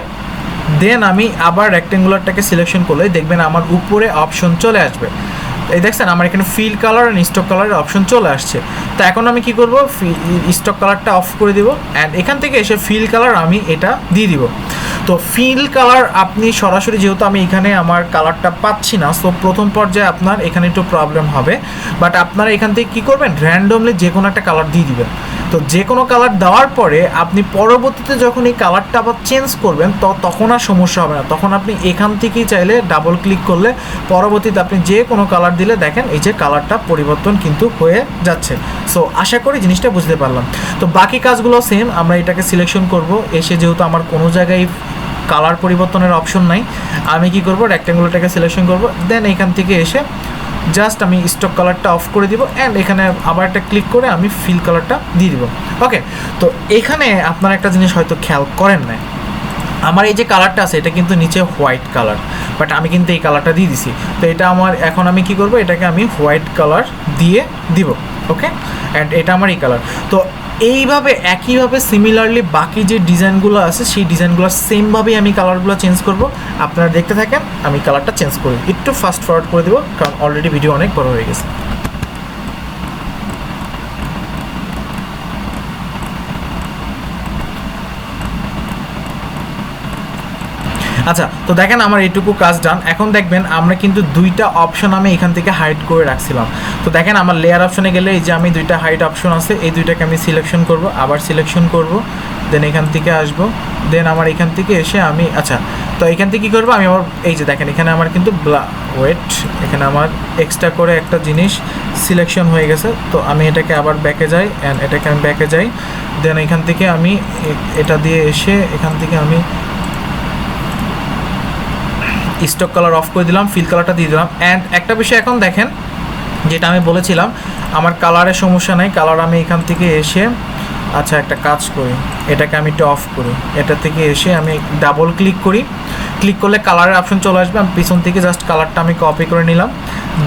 দেন আমি আবার রেক্ট্যাঙ্গুলারটাকে সিলেকশন করলে দেখবেন আমার উপরে অপশন চলে আসবে। এই দেখছেন আমার এখানে ফিল কালার অ্যান্ড স্টক কালারের অপশন চলে আসছে। তো এখন আমি কি করব, স্টক কালারটা অফ করে দিব অ্যান্ড এখান থেকে এসে ফিল কালার আমি এটা দিয়ে দিব। তো ফিল কালার আপনি সরাসরি, যেহেতু আমি এখানে আমার কালারটা পাচ্ছি না, সো প্রথম পর্যায়ে আপনার এখানে একটু প্রবলেম হবে। বাট আপনারা এখান থেকে কী করবেন, র্যান্ডমলি যে কোনো একটা কালার দিয়ে দিবেন। তো যে কোনো কালার দেওয়ার পরে আপনি পরবর্তীতে যখন এই কালারটা আবার চেঞ্জ করবেন তখন আর সমস্যা হবে না। তখন আপনি এখান থেকেই চাইলে ডাবল ক্লিক করলে পরবর্তীতে আপনি যে কোনো কালার দিলে দেখেন এই যে কালারটা পরিবর্তন কিন্তু হয়ে যাচ্ছে। সো আশা করি জিনিসটা বুঝতে পারলাম। তো বাকি কাজগুলো সেম, আমরা এটাকে সিলেকশন করব, এসে যেহেতু আমার কোনো জায়গায় কালার পরিবর্তনের অপশন নাই, আমি কি করব, রেক্ট্যাঙ্গুলারটাকে সিলেকশন করব। দেন এখান থেকে এসে জাস্ট আমি স্টক কালারটা অফ করে দিব অ্যান্ড এখানে আবার একটা ক্লিক করে আমি ফিল কালারটা দিয়ে দিব। ওকে, তো এখানে আপনারা একটা জিনিস হয়তো খেয়াল করেন না, আমার এই যে কালারটা আছে এটা কিন্তু নিচে হোয়াইট কালার, বাট আমি কিন্তু এই কালারটা দিয়ে দিছি। তো এটা আমার এখন আমি কি করব, এটাকে আমি হোয়াইট কালার দিয়ে দিব। ওকে, অ্যান্ড এটা আমার এই কালার। তো এইভাবে একইভাবে সিমিলারলি বাকি যে ডিজাইনগুলো আছে সেই ডিজাইনগুলো সেমভাবেই আমি কালারগুলো চেঞ্জ করব। আপনারা দেখতে থাকেন, আমি কালারটা চেঞ্জ করি, একটু ফাস্ট ফরওয়ার্ড করে দেবো কারণ অলরেডি ভিডিও অনেক বড় হয়ে গেছে। আচ্ছা, তো দেখেন আমার এইটুকু কাজ ডান। এখন দেখবেন আমরা কিন্তু 2টা অপশন আমি এখান থেকে হাইড করে রাখছিলাম। তো দেখেন আমার লেয়ার অপশনে গেলে এই যে আমি 2টা হাইড অপশন আছে, এই 2টাকে আমি সিলেকশন করব, আবার সিলেকশন করব, দেন এখান থেকে আসবো, দেন আমার এখান থেকে এসে আমি, আচ্ছা তো এখান থেকে কী করবো, আমি আবার এই যে দেখেন এখানে আমার কিন্তু ওয়েট, এখানে আমার এক্সট্রা করে একটা জিনিস সিলেকশন হয়ে গেছে। তো আমি এটাকে আবার ব্যাকে যাই অ্যান্ড এটাকে আমি ব্যাকে যাই, দেন এখান থেকে আমি এটা দিয়ে এসে এখান থেকে আমি স্টক কালার অফ করে দিলাম, ফিল কালারটা দিয়ে দিলাম। অ্যান্ড একটা বিষয় এখন দেখেন, যেটা আমি বলেছিলাম আমার কালারের সমস্যা নাই, কালার আমি এখান থেকে এসে, আচ্ছা একটা কাজ করি, এটাকে আমি একটু অফ করি, এটা থেকে এসে আমি ডাবল ক্লিক করি, ক্লিক করলে কালারের অপশন চলে আসবে। আমি পিছন থেকে জাস্ট কালারটা আমি কপি করে নিলাম।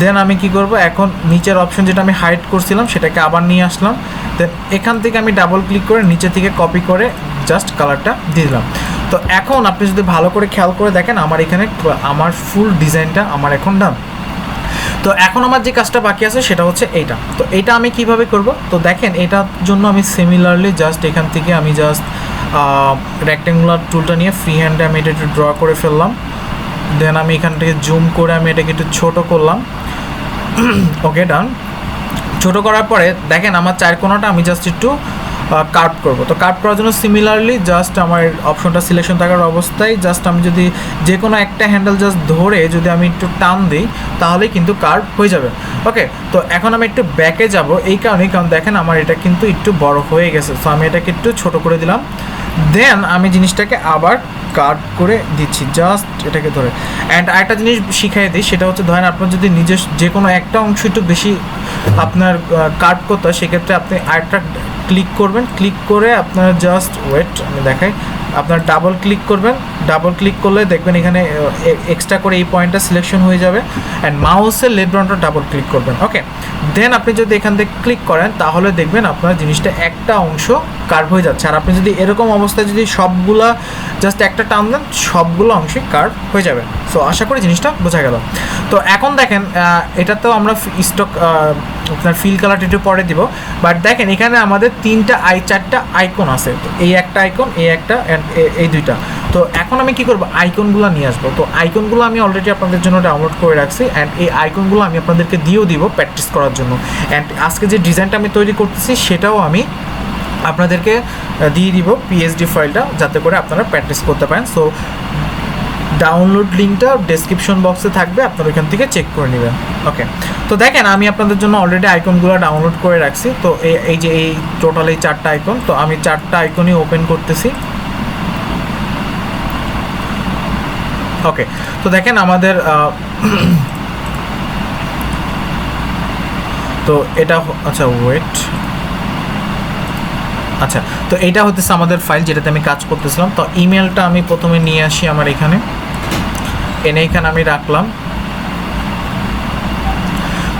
দেন আমি কি করব, এখন নিচের অপশন যেটা আমি হাইড করছিলাম সেটাকে আবার নিয়ে আসলাম। দেন এখান থেকে আমি ডাবল ক্লিক করে নিচে থেকে কপি করে জাস্ট কালারটা দিয়ে দিলাম। তো এখন আপনি যদি ভালো করে খেয়াল করে দেখেন আমার এখানে আমার ফুল ডিজাইনটা আমার এখন ডান। তো এখন আমার যে কাজটা বাকি আছে সেটা হচ্ছে এইটা। তো এটা আমি কিভাবে করব, তো দেখেন এটার জন্য আমি সিমিলারলি জাস্ট এখান থেকে আমি জাস্ট রেক্ট্যাঙ্গুলার টুলটা নিয়ে ফ্রি হ্যান্ডে আমি এটা একটু ড্র করে ফেললাম। দেন আমি এখান থেকে জুম করে আমি এটাকে একটু ছোটো করলাম। ওকে ডান। ছোটো করার পরে দেখেন আমার 4 কোণাটা আমি জাস্ট একটু কার্ভ করব। তো কার্ভ করার জন্য সিমিলারলি জাস্ট আমার অপশনটা সিলেকশন থাকার অবস্থায় জাস্ট আমি যদি যে কোনো একটা হ্যান্ডেল জাস্ট ধরে যদি আমি একটু টান দিই তাহলেই কিন্তু কার্ভ হয়ে যাবে। ওকে, তো এখন আমি একটু ব্যাকে যাব এই কারণেই, কারণ দেখেন আমার এটা কিন্তু একটু বড় হয়ে গেছে। সো আমি এটাকে একটু ছোট করে দিলাম। দেন আমি জিনিসটাকে আবার কাট করে দিচ্ছি, জাস্ট এটাকে ধরে। অ্যান্ড আরেকটা জিনিস শিখাই দিই, সেটা হচ্ছে ধরেন আপনার যদি নিজের যে কোনো একটা অংশ একটু বেশি আপনার কাট করতে হয়, সেক্ষেত্রে আপনি আরেকটা ক্লিক করবেন, ক্লিক করে আপনার জাস্ট ওয়েট আমি দেখাই, আপনার ডাবল ক্লিক করবেন, ডাবল ক্লিক করলে দেখবেন এখানে এক্সট্রা করে এই পয়েন্টটা সিলেকশন হয়ে যাবে। অ্যান্ড মাউসের লেফট বাটনটা ডাবল ক্লিক করবেন, ওকে। দেন আপনি যদি এখান থেকে ক্লিক করেন তাহলে দেখবেন আপনার জিনিসটা একটা অংশ কার্ভ হয়ে যাচ্ছে। আর আপনি যদি এরকম অবস্থায় যদি সবগুলা জাস্ট একটা টান দেন, সবগুলো অংশে কার্ভ হয়ে যাবে। সো আশা করি জিনিসটা বোঝা গেল। তো এখন দেখেন এটাতেও আমরা স্টক আপনার ফিল কালারটা একটু পরে দিব, বাট দেখেন এখানে আমাদের চারটা আইকন আছে। তো এই একটা আইকন, এই একটা অ্যান্ড এই দুইটা। তো এখন আমি কি করব, আইকনগুলো নিয়ে আসবো। তো আইকনগুলো আমি অলরেডি আপনাদের জন্য ডাউনলোড করে রাখছি, অ্যান্ড এই আইকনগুলো আমি আপনাদেরকে দিয়েও দিব প্র্যাকটিস করার জন্য। অ্যান্ড আজকে যে ডিজাইনটা আমি তৈরি করতেছি সেটাও আমি আপনাদেরকে দিয়ে দিব পিএসডি ফাইলটা, যাতে করে আপনারা প্র্যাকটিস করতে পারেন। সো ডাউনলোড লিঙ্কটা ডেসক্রিপশন বক্সে থাকবে, আপনারা ওইখান থেকে চেক করে নেবেন, ওকে। তো দেখেন আমি আপনাদের জন্য অলরেডি আইকনগুলো ডাউনলোড করে রাখছি। তো এই যে এই টোটাল এই চারটা আইকন, তো আমি চারটা আইকনই ওপেন করতেছি, ওকে। তো দেখেন আমাদের তো এটা আচ্ছা ওয়েট, আচ্ছা তো এটা হচ্ছে আমাদের ফাইল যেটাতে আমি কাজ করতেছিলাম। তো ইমেলটা আমি প্রথমে নিয়ে আসি আমার এখানে, এখানে আমি রাখলাম।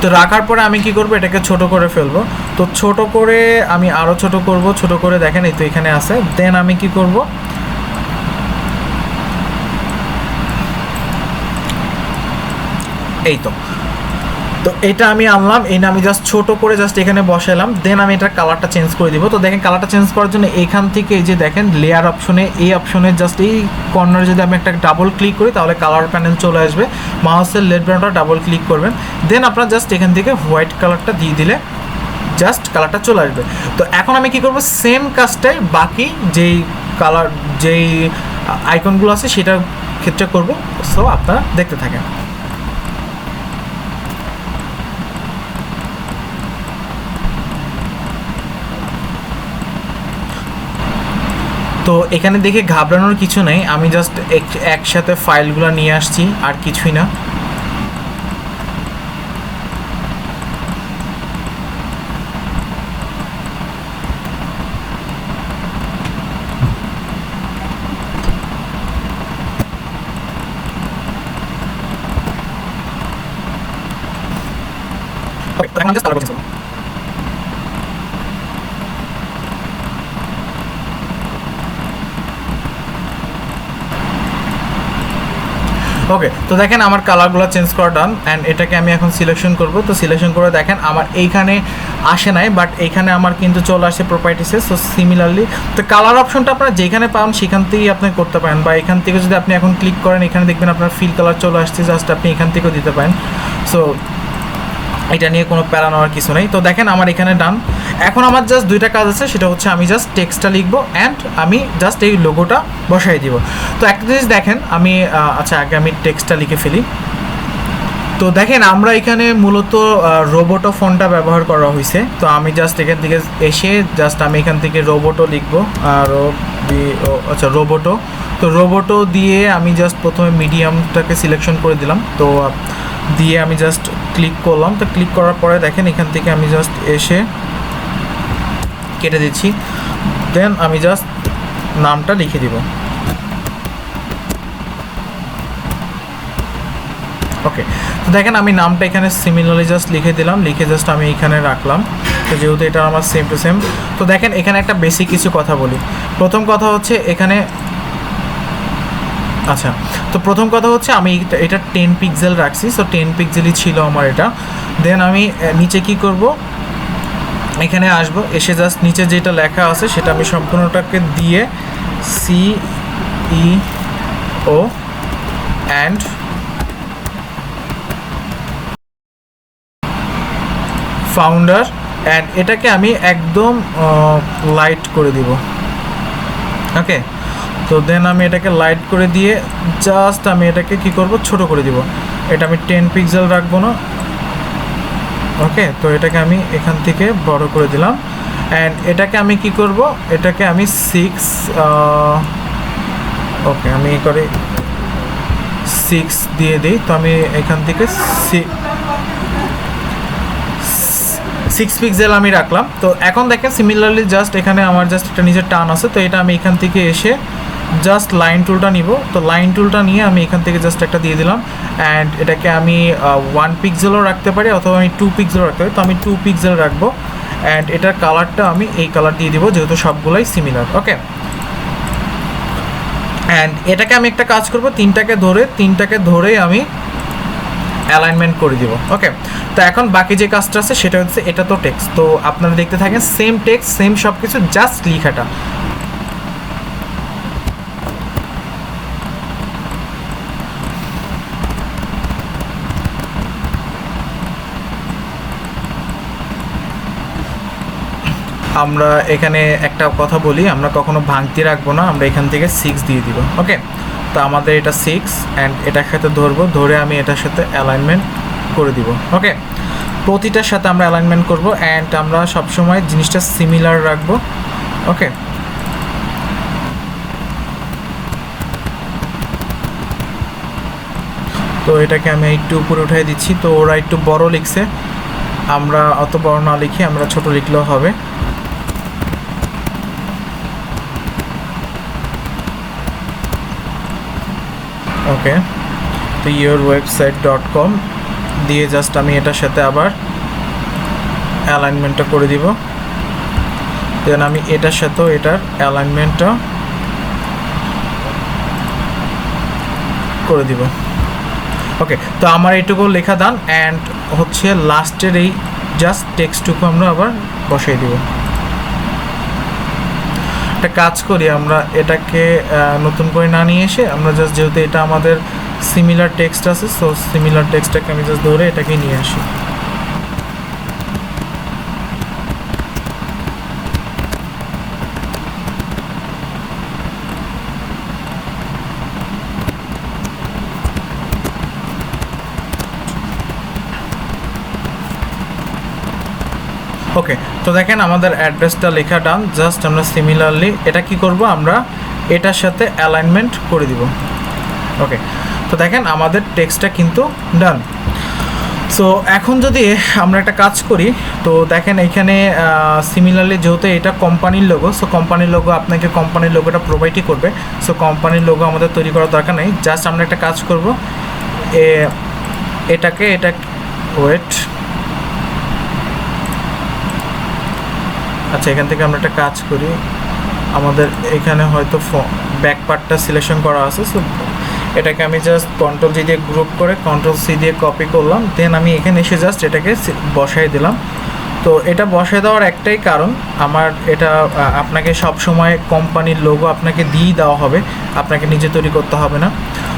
তো রাখার পরে আমি কি করব, এটাকে ছোট করে ফেলবো। তো ছোট করে আমি আরও ছোট করব, ছোট করে দেখেন এই তো এখানে আছে। দেন আমি কি করব, এই তো এটা আমি আনলাম, এই না আমি জাস্ট ছোট করে জাস্ট এখানে বসালাম। দেন আমি এটার কালারটা চেঞ্জ করে দিব। তো দেখেন কালারটা চেঞ্জ করার জন্য এখান থেকে এই যে দেখেন লেয়ার অপশনে, এই অপশনে জাস্ট এই কর্নারে যদি আমি একটা ডাবল ক্লিক করি তাহলে কালার প্যানেল চলে আসবে। মাউসের লেফট বাটনটা ডাবল ক্লিক করবেন, দেন আপনারা জাস্ট এখান থেকে হোয়াইট কালারটা দিয়ে দিলে জাস্ট কালারটা চলে আসবে। তো এখন আমি কি করব, সেম কাজটাই বাকি যেই কালার যেই আইকনগুলো আছে সেটার ক্ষেত্রে করব। সো আপনারা দেখতে থাকেন। তো এখানে দেখে ঘাবড়ানোর কিছু নেই, আমি জাস্ট একসাথে ফাইলগুলো নিয়ে আসছি, আর কিছুই না। ওকে, তো দেখেন আমার কালারগুলো চেঞ্জ করা ডান। অ্যান্ড এটাকে আমি এখন সিলেকশন করব। তো সিলেকশন করে দেখেন আমার এইখানে আসে নাই, বাট এইখানে আমার কিন্তু চলে আসে প্রপার্টিসে। সো সিমিলারলি তো কালার অপশনটা আপনারা যেখানে পান সেখান থেকেই আপনি করতে পারেন, বা এখান থেকে যদি আপনি এখন ক্লিক করেন এখানে দেখবেন আপনার ফিল কালার চলে আসছে, জাস্ট আপনি এখান থেকেও দিতে পারেন। সো এটা নিয়ে কোনো প্যারা নেওয়ার কিছু নেই। তো দেখেন আমার এখানে ডান। এখন আমার জাস্ট দুইটা কাজ আছে, সেটা হচ্ছে আমি জাস্ট টেক্সটটা লিখবো অ্যান্ড আমি জাস্ট এই লোগোটা বসাই দিব। তো একটা জিনিস দেখেন আমি আচ্ছা আগে আমি টেক্সটটা লিখে ফেলি। তো দেখেন আমরা এখানে মূলত রোবোটো ফন্টটা ব্যবহার করা হয়েছে। তো আমি জাস্ট এখান থেকে এসে জাস্ট আমি এখান থেকে রোবোটো লিখবো, আর আচ্ছা রোবোটো। তো রোবোটো দিয়ে আমি জাস্ট প্রথমে মিডিয়ামটাকে সিলেকশন করে দিলাম। তো দিয়ে আমি জাস্ট ক্লিক করলাম। তো ক্লিক করার পরে দেখেন এখান থেকে আমি জাস্ট এসে কেটে দিচ্ছি। দেন আমি জাস্ট নামটা লিখে দিব, ওকে। তো দেখেন আমি নামটা এখানে সিমিলারলি জাস্ট লিখে দিলাম, লিখে জাস্ট আমি এখানে রাখলাম। তো যেহেতু এটা আমার সেম টু সেম। তো দেখেন এখানে একটা বেসিক কিছু কথা বলি। প্রথম কথা হচ্ছে এখানে আচ্ছা, তো প্রথম কথা হচ্ছে আমি এটা 10 পিক্সেল রাখছি। সো 10 পিক্সেলই ছিল আমার এটা। দেন আমি নিচে কি করব, এখানে আসবো, এসে জাস্ট নিচে যেটা লেখা আছে সেটা আমি সম্পূর্ণটাকে দিয়ে CEO অ্যান্ড ফাউন্ডার, অ্যান্ড এটাকে আমি একদম লাইট করে দিব, ওকে। তো দেন আমি এটাকে লাইট করে দিয়ে জাস্ট আমি এটাকে কি করব, ছোট করে দিব। এটা আমি 10 পিক্সেল রাখবো না, ওকে। তো এটাকে আমি এখান থেকে বড় করে দিলাম। অ্যান্ড এটাকে আমি কি করব, এটাকে আমি 6 ওকে আমি করে 6 দিয়ে দিই। তো আমি এখান থেকে 6 পিক্সেল আমি রাখলাম। তো এখন দেখেন সিমিলারলি জাস্ট এখানে আমার জাস্ট একটা নিজের টান আছে, তো এটা আমি এখান থেকে এসে জাস্ট লাইন টুলটা নিব। তো লাইন টুলটা নিয়ে আমি এখান থেকে জাস্ট একটা দিয়ে দিলাম, অ্যান্ড এটাকে আমি 1 পিক্সেলও রাখতে পারি অথবা আমি 2 পিক্সেলও রাখতে পারি। তো আমি 2 পিক্সেল রাখবো, অ্যান্ড এটার কালারটা আমি এই কালার দিয়ে দিব যেহেতু সবগুলোই সিমিলার। ওকে, অ্যান্ড এটাকে আমি একটা কাজ করব, তিনটাকে ধরে আমি অ্যালাইনমেন্ট করে দিব। ওকে, তো এখন বাকি যে কাজটা আছে সেটা হচ্ছে, এটা তো টেক্সট, তো আপনারা দেখতে থাকেন সেম টেক্সট সেম সব কিছু, জাস্ট লেখাটা। আমরা এখানে একটা কথা বলি, আমরা কখনো ভাঙতি রাখবো না, আমরা এখান থেকে 6 দিয়ে দিব। ওকে, তো আমাদের এটা 6, অ্যান্ড এটার সাথে ধরে আমি এটার সাথে অ্যালাইনমেন্ট করে দিব। ওকে, প্রতিটার সাথে আমরা অ্যালাইনমেন্ট করব, অ্যান্ড আমরা সবসময় জিনিসটা সিমিলার রাখবো। ওকে, তো এটাকে আমি একটু উপরে উঠাই দিচ্ছি। তো ওরা একটু বড় লিখছে, আমরা অত বড় না লিখি, আমরা ছোট লিখলেও হবে। ওকে, তো yourwebsite.com দিয়ে জাস্ট আমি এটার সাথে আবার অ্যালাইনমেন্টটা করে দিব। দেন আমি এটার সাথেও এটার অ্যালাইনমেন্টটা করে দিব। ওকে, তো আমার এইটুকু লেখা দান, অ্যান্ড হচ্ছে লাস্টের এই জাস্ট টেক্সটটুকু আমরা আবার বসাই দিব। একটা কাজ করি, আমরা এটাকে নতুন করে না নিয়ে এসে আমরা জাস্ট, যেহেতু এটা আমাদের সিমিলার টেক্সট আছে, সো সিমিলার টেক্সটটাকে আমি জাস্ট ধরে এটাকে নিয়ে আসি। ওকে, তো দেখেন আমাদের অ্যাড্রেসটা লেখা ডান। জাস্ট আমরা সিমিলারলি এটা কি করব, আমরা এটার সাথে অ্যালাইনমেন্ট করে দিব। ওকে, তো দেখেন আমাদের টেক্সটটা কিন্তু ডান। সো এখন যদি আমরা একটা কাজ করি, তো দেখেন এইখানে সিমিলারলি যেহেতু এটা কোম্পানির লোগো, সো কোম্পানির লোগো আপনাকে কোম্পানির লোগোটা প্রোভাইডই করবে। সো কোম্পানির লোগো আমাদের তৈরি করার দরকার নেই, জাস্ট আমরা একটা কাজ করব, এটা ওয়েট, আচ্ছা এখান থেকে আমরা একটা কাজ করি, আমাদের এখানে হয়তো ব্যাক পার্টটা সিলেকশন করা আছে। সো এটাকে আমি জাস্ট কন্ট্রোল জি দিয়ে গ্রুপ করে কন্ট্রোল সি দিয়ে কপি করলাম, দেন আমি এখানে এসে জাস্ট এটাকে বসাই দিলাম। তো এটা বসায় দেওয়ার একটাই কারণ, আমার এটা আপনাকে সব সময় কোম্পানির লোগো আপনাকে দিয়েই দেওয়া হবে, আপনাকে নিজে তৈরি করতে হবে না।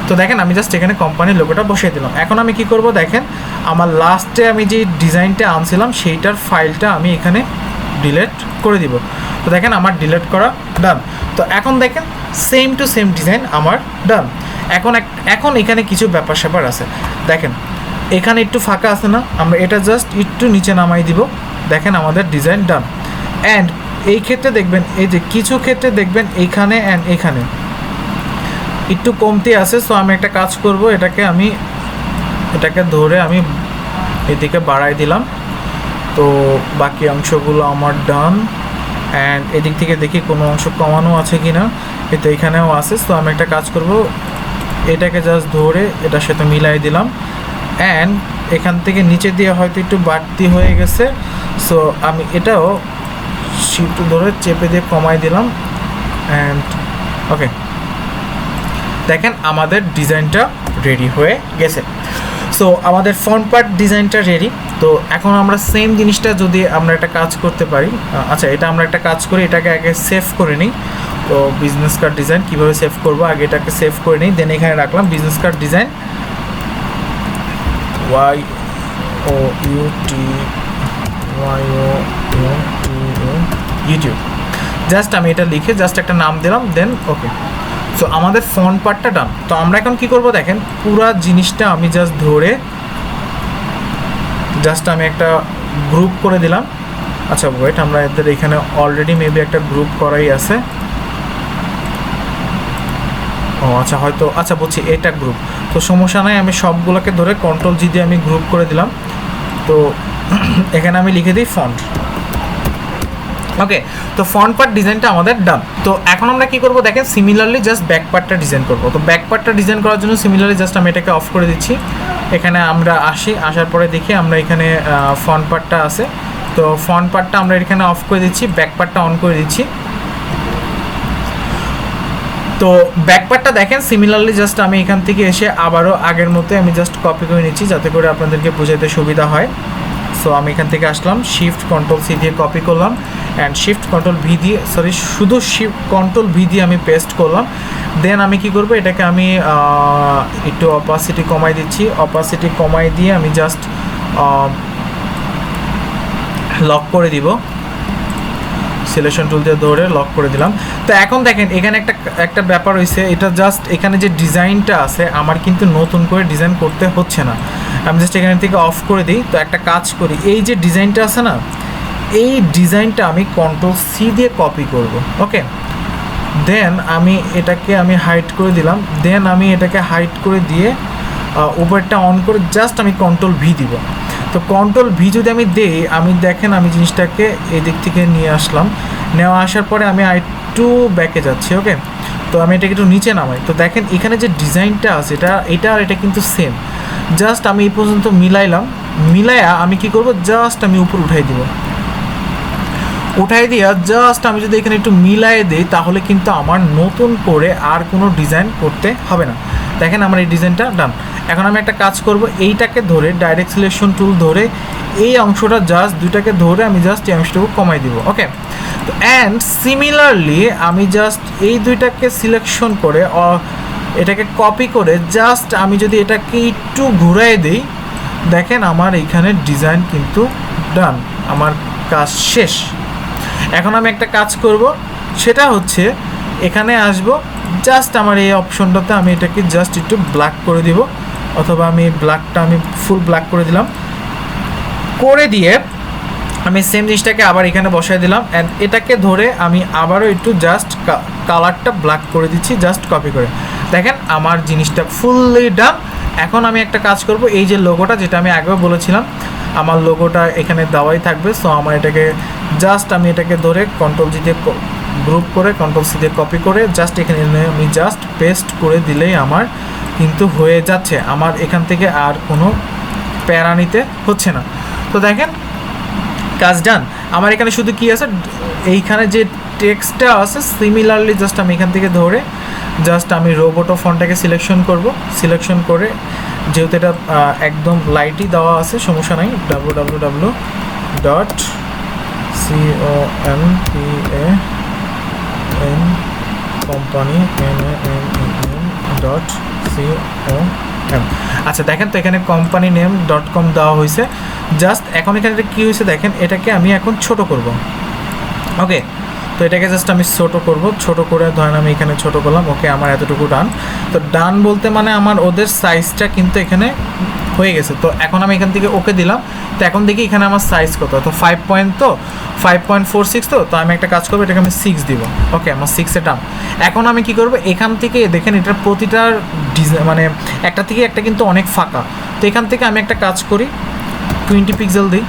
তো দেখেন আমি জাস্ট এখানে কোম্পানির লোগোটা বসিয়ে দিলাম। এখন আমি কি করব, দেখেন আমার লাস্টে আমি যে ডিজাইনটা আনছিলাম সেইটার ফাইলটা আমি এখানে ডিলিট করে দিব। তো দেখেন আমার ডিলিট করা ডান। তো এখন দেখেন সেম টু সেম ডিজাইন আমার ডান। এখন এখানে কিছু ব্যাপার স্যাপার আছে, দেখেন এখানে একটু ফাঁকা আছে না, আমরা এটা জাস্ট একটু নিচে নামাই দিব। দেখেন আমাদের ডিজাইন ডান। অ্যান্ড এই ক্ষেত্রে দেখবেন, এই যে কিছু ক্ষেত্রে দেখবেন এইখানে অ্যান্ড এখানে একটু কমতি আছে। সো আমি একটা কাজ করব, এটাকে ধরে আমি এদিকে বাড়াই দিলাম। তো বাকি অংশগুলো আমার ডান, অ্যান্ড এদিক থেকে দেখি কোনো অংশ কমানো আছে কি না, কিন্তু এখানেও আছে। সো আমি একটা কাজ করব, এটাকে জাস্ট ধরে এটার সাথে মিলাই দিলাম, অ্যান্ড এখান থেকে নিচে দিয়ে হয়তো একটু বাড়তি হয়ে গেছে। সো আমি এটাও শিফট ধরে চেপে দিয়ে কমাই দিলাম, অ্যান্ড ওকে, দেখেন আমাদের ডিজাইনটা রেডি হয়ে গেছে। সো আমাদের ফ্রন্ট পার্ট ডিজাইনটা রেডি। তো এখন আমরা সেম জিনিসটা যদি আমরা একটা কাজ করতে পারি, আচ্ছা এটা আমরা একটা কাজ করি, এটাকে আগে সেভ করে নিই। তো বিজনেস কার্ড ডিজাইন কীভাবে সেভ করবো, আগে এটাকে সেভ করে নিই, দেন এখানে রাখলাম business card design YouTube. Just আমি এটা লিখে জাস্ট একটা নাম দিলাম, দেন ওকে। সো আমাদের ফ্রন্ট পার্টটা ডান। তো আমরা এখন কি করব, দেখেন পুরা জিনিসটা আমি জাস্ট ধরে জাস্ট আমি একটা গ্রুপ করে দিলাম, আচ্ছা ওয়েট, আমরা এদের এখানে অলরেডি মেবি একটা গ্রুপ করাই আছে। ও আচ্ছা হয়তো, আচ্ছা বলছি এটা গ্রুপ, তো সমস্যা নাই, আমি সবগুলোকে ধরে কন্ট্রোল জি দিয়ে আমি গ্রুপ করে দিলাম। তো এখানে আমি লিখে দিই ফন্ট। ওকে, তো ফ্রন্ট পার্ট ডিজাইনটা আমাদের ডান। তো এখন আমরা কি করব দেখেন, সিমিলারলি জাস্ট ব্যাক পার্টটা ডিজাইন করব। তো ব্যাক পার্টটা ডিজাইন করার জন্য সিমিলারলি জাস্ট আমি এটাকে অফ করে দিচ্ছি। এখানে আমরা আসার পরে দেখি আমরা এখানে ফ্রন্ট পার্টটা আছে, তো ফ্রন্ট পার্টটা আমরা এখানে অফ করে দিচ্ছি, ব্যাক পার্টটা অন করে দিচ্ছি। তো ব্যাক পার্টটা দেখেন সিমিলারলি জাস্ট আমি এখান থেকে এসে আবারও আগের মতো আমি জাস্ট কপি করে নিচ্ছি যাতে করে আপনাদেরকে বোঝাতে সুবিধা হয়। সো আমি এখান থেকে আসলাম, শিফট কন্ট্রোল সি দিয়ে কপি করলাম অ্যান্ড শিফট কন্ট্রোল ভি দিয়ে, সরি শুধু শিফট কন্ট্রোল ভি দিয়ে আমি পেস্ট করলাম। দেন আমি কি করব, এটাকে আমি একটু অপাসিটি কমাই দিচ্ছি, অপাসিটি কমাই দিয়ে আমি জাস্ট লক করে দিব, সিলেকশন টুল দিয়ে ধরে লক করে দিলাম। তো এখন দেখেন এখানে একটা ব্যাপার হয়েছে, এটা জাস্ট এখানে যে ডিজাইনটা আছে আমার কিন্তু নতুন করে ডিজাইন করতে হচ্ছে না, আমি জাস্ট এখান থেকে অফ করে দিই। তো একটা কাজ করি, এই যে ডিজাইনটা আছে না, এই ডিজাইনটা আমি কন্ট্রোল সি দিয়ে কপি করব। ওকে, দেন আমি এটাকে আমি হাইড করে দিলাম, দেন আমি এটাকে হাইড করে দিয়ে উপরটা অন করে জাস্ট আমি কন্ট্রোল ভি দিব। তো কন্ট্রোল ভি যদি আমি দেই, আমি দেখেন আমি জিনিসটাকে এই দিক থেকে নিয়ে আসলাম, নেওয়া আসার পরে আমি একটু ব্যাকে যাচ্ছি। ওকে, তো আমি এটাকে একটু নিচে নামাই। তো দেখেন এখানে যে ডিজাইনটা আছে এটা আর এটা কিন্তু সেম, জাস্ট আমি এই পর্যন্ত মিলাইয়া আমি কি করব, জাস্ট আমি উপর উঠাই দিব, উঠাই দিয়া জাস্ট আমি যদি এখানে একটু মিলাই দিই তাহলে কিন্তু আমার নতুন করে আর কোনো ডিজাইন করতে হবে না। দেখেন আমার এই ডিজাইনটা ডান। এখন আমি একটা কাজ করব, এইটাকে ধরে ডাইরেক্ট সিলেকশন টুল ধরে এই অংশটা জাস্ট দুইটাকে ধরে আমি জাস্ট এই অংশটুকু কমাই দিব। ওকে, তো অ্যান্ড সিমিলারলি আমি জাস্ট এই দুইটাকে সিলেকশন করে এটাকে কপি করে জাস্ট আমি যদি এটাকে একটু ঘুরাই দিই, দেখেন আমার এইখানে ডিজাইন কিন্তু ডান, আমার কাজ শেষ। এখন আমি একটা কাজ করব, সেটা হচ্ছে এখানে আসব, জাস্ট আমার এই অপশনটাতে আমি এটাকে জাস্ট একটু ব্ল্যাক করে দিব, অথবা আমি ব্ল্যাকটা আমি ফুল ব্ল্যাক করে দিলাম, করে দিয়ে আমি সেম জিনিসটাকে আবার এখানে বসাই দিলাম অ্যান্ড এটাকে ধরে আমি আবারও একটু জাস্ট কালারটা ব্ল্যাক করে দিচ্ছি জাস্ট কপি করে। দেখেন আমার জিনিসটা ফুললি ডান। এখন আমি একটা কাজ করব, এই যে লোগোটা যেটা আমি আগেও বলেছিলাম আমার লোগোটা এখানে দেওয়াই থাকবে, সো আমার এটাকে জাস্ট আমি এটাকে ধরে কন্ট্রোল জি দিয়ে গ্রুপ করে কন্ট্রোল সি দিয়ে কপি করে জাস্ট এখানে আমি জাস্ট পেস্ট করে দিলেই আমার কিন্তু হয়ে যাচ্ছে, আমার এখান থেকে আর কোনো প্যারা নিতে হচ্ছে না। তো দেখেন কাজ ডান। আমার এখানে শুধু কি আছে, এইখানে যে টেক্সটটা আছে সিমিলারলি জাস্ট আমি এখান থেকে ধরে জাস্ট আমি রোবোটো ফন্টটাকে সিলেকশন করব, সিলেকশন করে যেহেতু এটা একদম লাইটই দেওয়া আছে সমস্যা নাই, www.company company.com। আচ্ছা দেখেন তো এখানে কোম্পানি নেম .com দেওয়া হয়েছে। জাস্ট এখন এখানে কী হয়েছে দেখেন, এটাকে আমি এখন ছোট করব। ওকে, তো এটাকে জাস্ট আমি ছোটো করব, ছোটো করে ধরেন আমি এখানে ছোটো করলাম। ওকে, আমার এতটুকু ডান। তো ডান বলতে মানে আমার ওদের সাইজটা কিন্তু এখানে হয়ে গেছে। তো এখন আমি এখান থেকে ওকে দিলাম। তো এখন দেখি এখানে আমার সাইজ কত, তো 5.46 তো আমি একটা কাজ করবো, এটাকে আমি 6 দিব। ওকে, আমার 6-এ ডান। এখন আমি কি করব, এখান থেকে দেখেন এটার প্রতিটার ডিজাইন মানে একটা থেকে একটা কিন্তু অনেক ফাঁকা। তো এখান থেকে আমি একটা কাজ করি, 20 পিক্সেল দিই,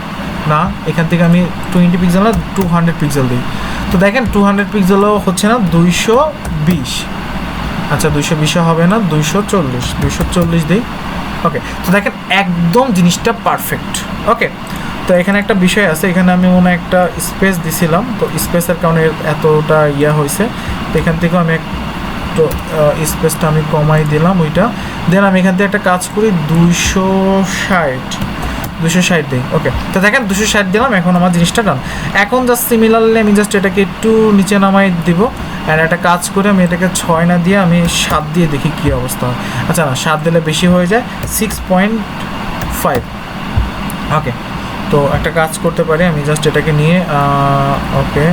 না এখান থেকে আমি 20 পিক্সেল না 200 পিক্সেল দিই। তো দেখেন 200 পিক্সেলও হচ্ছে না, 220, আচ্ছা 220 হবে না, 240 দিই। ওকে, তো দেখেন একদম জিনিসটা পারফেক্ট। ওকে, তো এখানে একটা বিষয় আছে, এখানে আমি মনে একটা স্পেস দিছিলাম, তো স্পেসের কারণে এতটা হয়েছে। তো এখান থেকেও আমি একটু স্পেসটা আমি কমাই দিলাম ওইটা। দেন আমি এখান থেকে একটা কাজ করি, 260 দিই। ওকে, তো দেখেন 260 দিলাম, এখন আমার জিনিসটা ডান। এখন জাস্ট সিমিলারলি আমি জাস্ট এটাকে একটু নিচে নামাই দিব অ্যান্ড একটা কাজ করে আমি এটাকে 6 না দিয়ে আমি 7 দিয়ে দেখি কী অবস্থা হয়। আচ্ছা না, 7 দিলে বেশি হয়ে যায়, 6.5। ওকে, তো একটা কাজ করতে পারি আমি জাস্ট এটাকে নিয়ে ওকে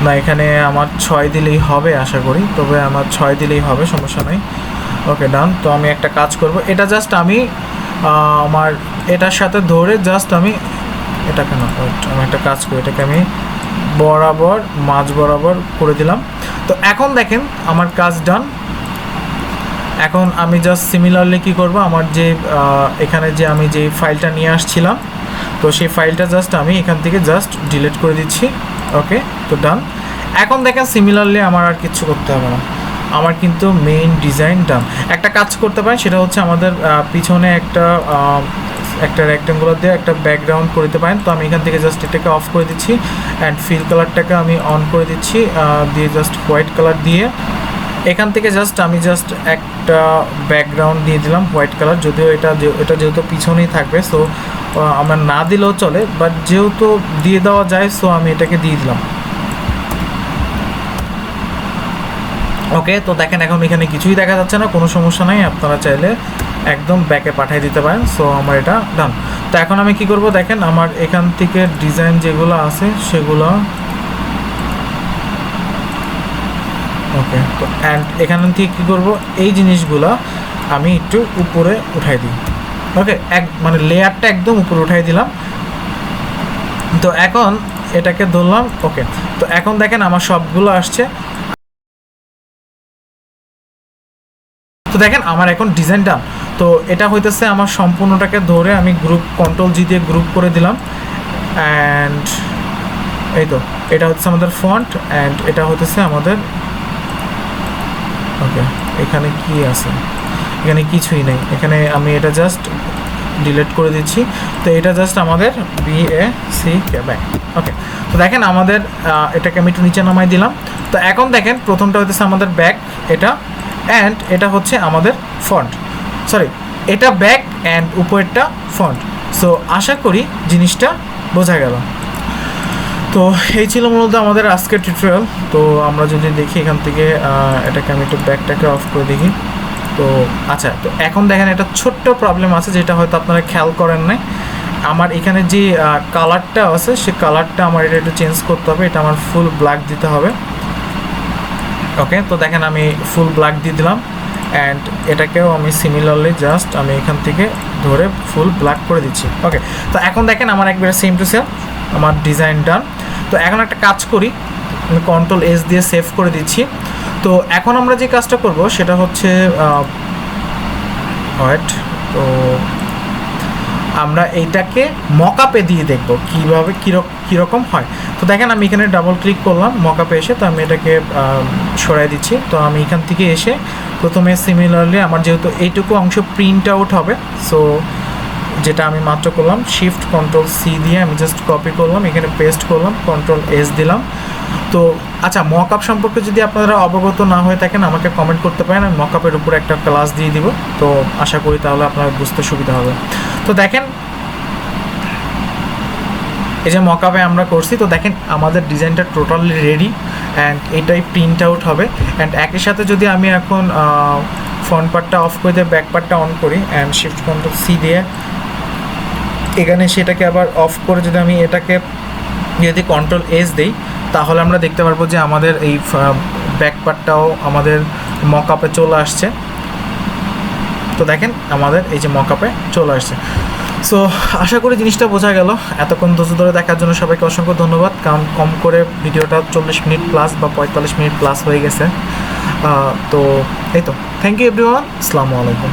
না, এখানে আমার 6 দিলেই হবে আশা করি, তবে আমার 6 দিলেই হবে, সমস্যা নাই। ওকে ডান। তো আমি একটা কাজ করব, এটা জাস্ট আমি আমার এটার সাথে ধরে জাস্ট আমি এটাকে না, আমি একটা কাজ করি, এটাকে আমি বরাবর মাঝ বরাবর করে দিলাম। তো এখন দেখেন আমার কাজ ডান। এখন আমি জাস্ট সিমিলারলি কী করবো, আমার যে এখানে যে আমি যে ফাইলটা নিয়ে আসছিলাম, তো সেই ফাইলটা জাস্ট আমি এখান থেকে জাস্ট ডিলিট করে দিচ্ছি। ওকে, তো ডান। এখন দেখেন সিমিলারলি আমার আর কিছু করতে হবে না, আমার কিন্তু মেইন ডিজাইন ডান। একটা কাজ করতে পারেন, সেটা হচ্ছে আমাদের পিছনে একটা রেক্টেঙ্গুলার দিয়ে একটা ব্যাকগ্রাউন্ড করে দিতে পারেন। তো আমি এখান থেকে জাস্ট এটাকে অফ করে দিচ্ছি অ্যান্ড ফিল কালারটাকে আমি অন করে দিচ্ছি, দিয়ে জাস্ট হোয়াইট কালার দিয়ে এখান থেকে জাস্ট আমি জাস্ট একটা ব্যাকগ্রাউন্ড দিয়ে দিলাম হোয়াইট কালার। যদিও এটা যেহেতু পিছনেই থাকবে, সো আমার না দিলেও চলে, বাট যেহেতু দিয়ে দেওয়া যায়, সো আমি এটাকে দিয়ে দিলাম। ওকে, তো দেখেন এখন এখানে কিছুই দেখা যাচ্ছে না, কোনো সমস্যা নাই, আপনারা চাইলে একদম ব্যাকে পাঠিয়ে দিতে পারেন। সো আমার এটা ডান। তো এখন আমি কি করব, দেখেন আমার এখান থেকে ডিজাইন যেগুলো আছে সেগুলো, ওকে, তো অ্যান্ড এখান থেকে কী করব, এই জিনিসগুলো আমি একটু উপরে উঠাই দিই। ওকে, মানে লেয়ারটা একদম উপরে উঠাই দিলাম। তো এখন এটাকে ধরলাম। ওকে, তো এখন দেখেন আমার সবগুলো আসছে। তো দেখেন আমার এখন ডিজাইন ডান। তো এটা হইতেছে আমার সম্পূর্ণটাকে ধরে আমি কন্ট্রোল জি দিয়ে গ্রুপ করে দিলাম। অ্যান্ড এই তো এটা হচ্ছে আমাদের ফন্ট, অ্যান্ড এটা হতেছে আমাদের, ওকে, এখানে কি আছে, এখানে কিছুই নেই, এখানে আমি এটা জাস্ট ডিলিট করে দিচ্ছি। তো এটা জাস্ট আমাদের BACK ব্যাক। ওকে, তো দেখেন আমাদের এটাকে আমি একটু নিচে নামাই দিলাম। তো এখন দেখেন প্রথমটা হচ্ছে আমাদের ব্যাক, এটা, অ্যান্ড এটা হচ্ছে আমাদের ফন্ট, সরি এটা ব্যাক অ্যান্ড উপরেরটা ফন্ট। সো আশা করি জিনিসটা বোঝা গেল। তো এই ছিল মূলত আমাদের আজকের টিউটোরিয়াল। তো আমরা যদি দেখি এখান থেকে এটাকে আমি একটু ব্যাকটাকে অফ করে দেখি। তো আচ্ছা, তো এখন দেখেন একটা ছোট্ট প্রবলেম আছে, যেটা হয়তো আপনারা খেয়াল করেন নাই। আমার এখানে যে কালারটা আছে, সেই কালারটা আমার এটা একটু চেঞ্জ করতে হবে, এটা আমার ফুল ব্ল্যাক দিতে হবে। ওকে, তো দেখেন আমি ফুল ব্ল্যাক দিয়ে দিলাম, অ্যান্ড এটাকেও আমি সিমিলারলি জাস্ট আমি এখান থেকে ধরে ফুল ব্ল্যাক করে দিচ্ছি। ওকে, তো এখন দেখেন আমার একবারে সেম টু সেম আমার ডিজাইন ডান। তো এখন একটা কাজ করি, আমি কন্ট্রোল-S দিয়ে সেভ করে দিচ্ছি। তো এখন আমরা যে কাজটা করব সেটা হচ্ছে ওয়েট, তো আমরা এইটাকে মকআপে দিয়ে দেখব কীভাবে কীরকম হয়। তো দেখেন আমি এখানে ডাবল ক্লিক করলাম মকআপে এসে, তো আমি এটাকে সরাই দিচ্ছি। তো আমি এখান থেকে এসে প্রথমে সিমিলারলি আমার যেহেতু এইটুকু অংশ প্রিন্ট আউট হবে, সো যেটা আমি মাত্র করলাম শিফট কন্ট্রোল-C দিয়ে আমি জাস্ট কপি করলাম, এখানে পেস্ট করলাম, কন্ট্রোল-S দিলাম। তো আচ্ছা, মকআপ সম্পর্কে যদি আপনারা অবগত না হয়ে থাকেন আমাকে কমেন্ট করতে পারেন, আমি মকআপের উপরে একটা ক্লাস দিয়ে দিব। তো আশা করি তাহলে আপনার বুঝতে সুবিধা হবে। তো দেখেন এই যে মকআপে আমরা করছি, তো দেখেন আমাদের ডিজাইনটা টোটালি রেডি, অ্যান্ড এটাই প্রিন্ট আউট হবে। অ্যান্ড একই সাথে যদি আমি এখন ফ্রন্ট পার্টটা অফ করে দিয়ে ব্যাক পার্টটা অন করি, অ্যান্ড শিফট কন্ট্রোল-C দিয়ে এখানে সেটাকে আবার অফ করে যদি আমি এটাকে যদি কন্ট্রোল-S দিই, তাহলে আমরা দেখতে পারবো যে আমাদের এই ব্যাক পার্টটাও আমাদের মকআপে চলে আসছে। তো দেখেন আমাদের এই যে মকআপে চলে আসছে। সো আশা করি জিনিসটা বোঝা গেল। এতক্ষণ ধৈর্য ধরে দেখার জন্য সবাইকে অসংখ্য ধন্যবাদ, কারণ কম করে ভিডিওটা 40 মিনিট প্লাস বা 45 মিনিট প্লাস হয়ে গেছে। তো এই তো, থ্যাংক ইউ এভরিওয়ান, আসসালামু আলাইকুম।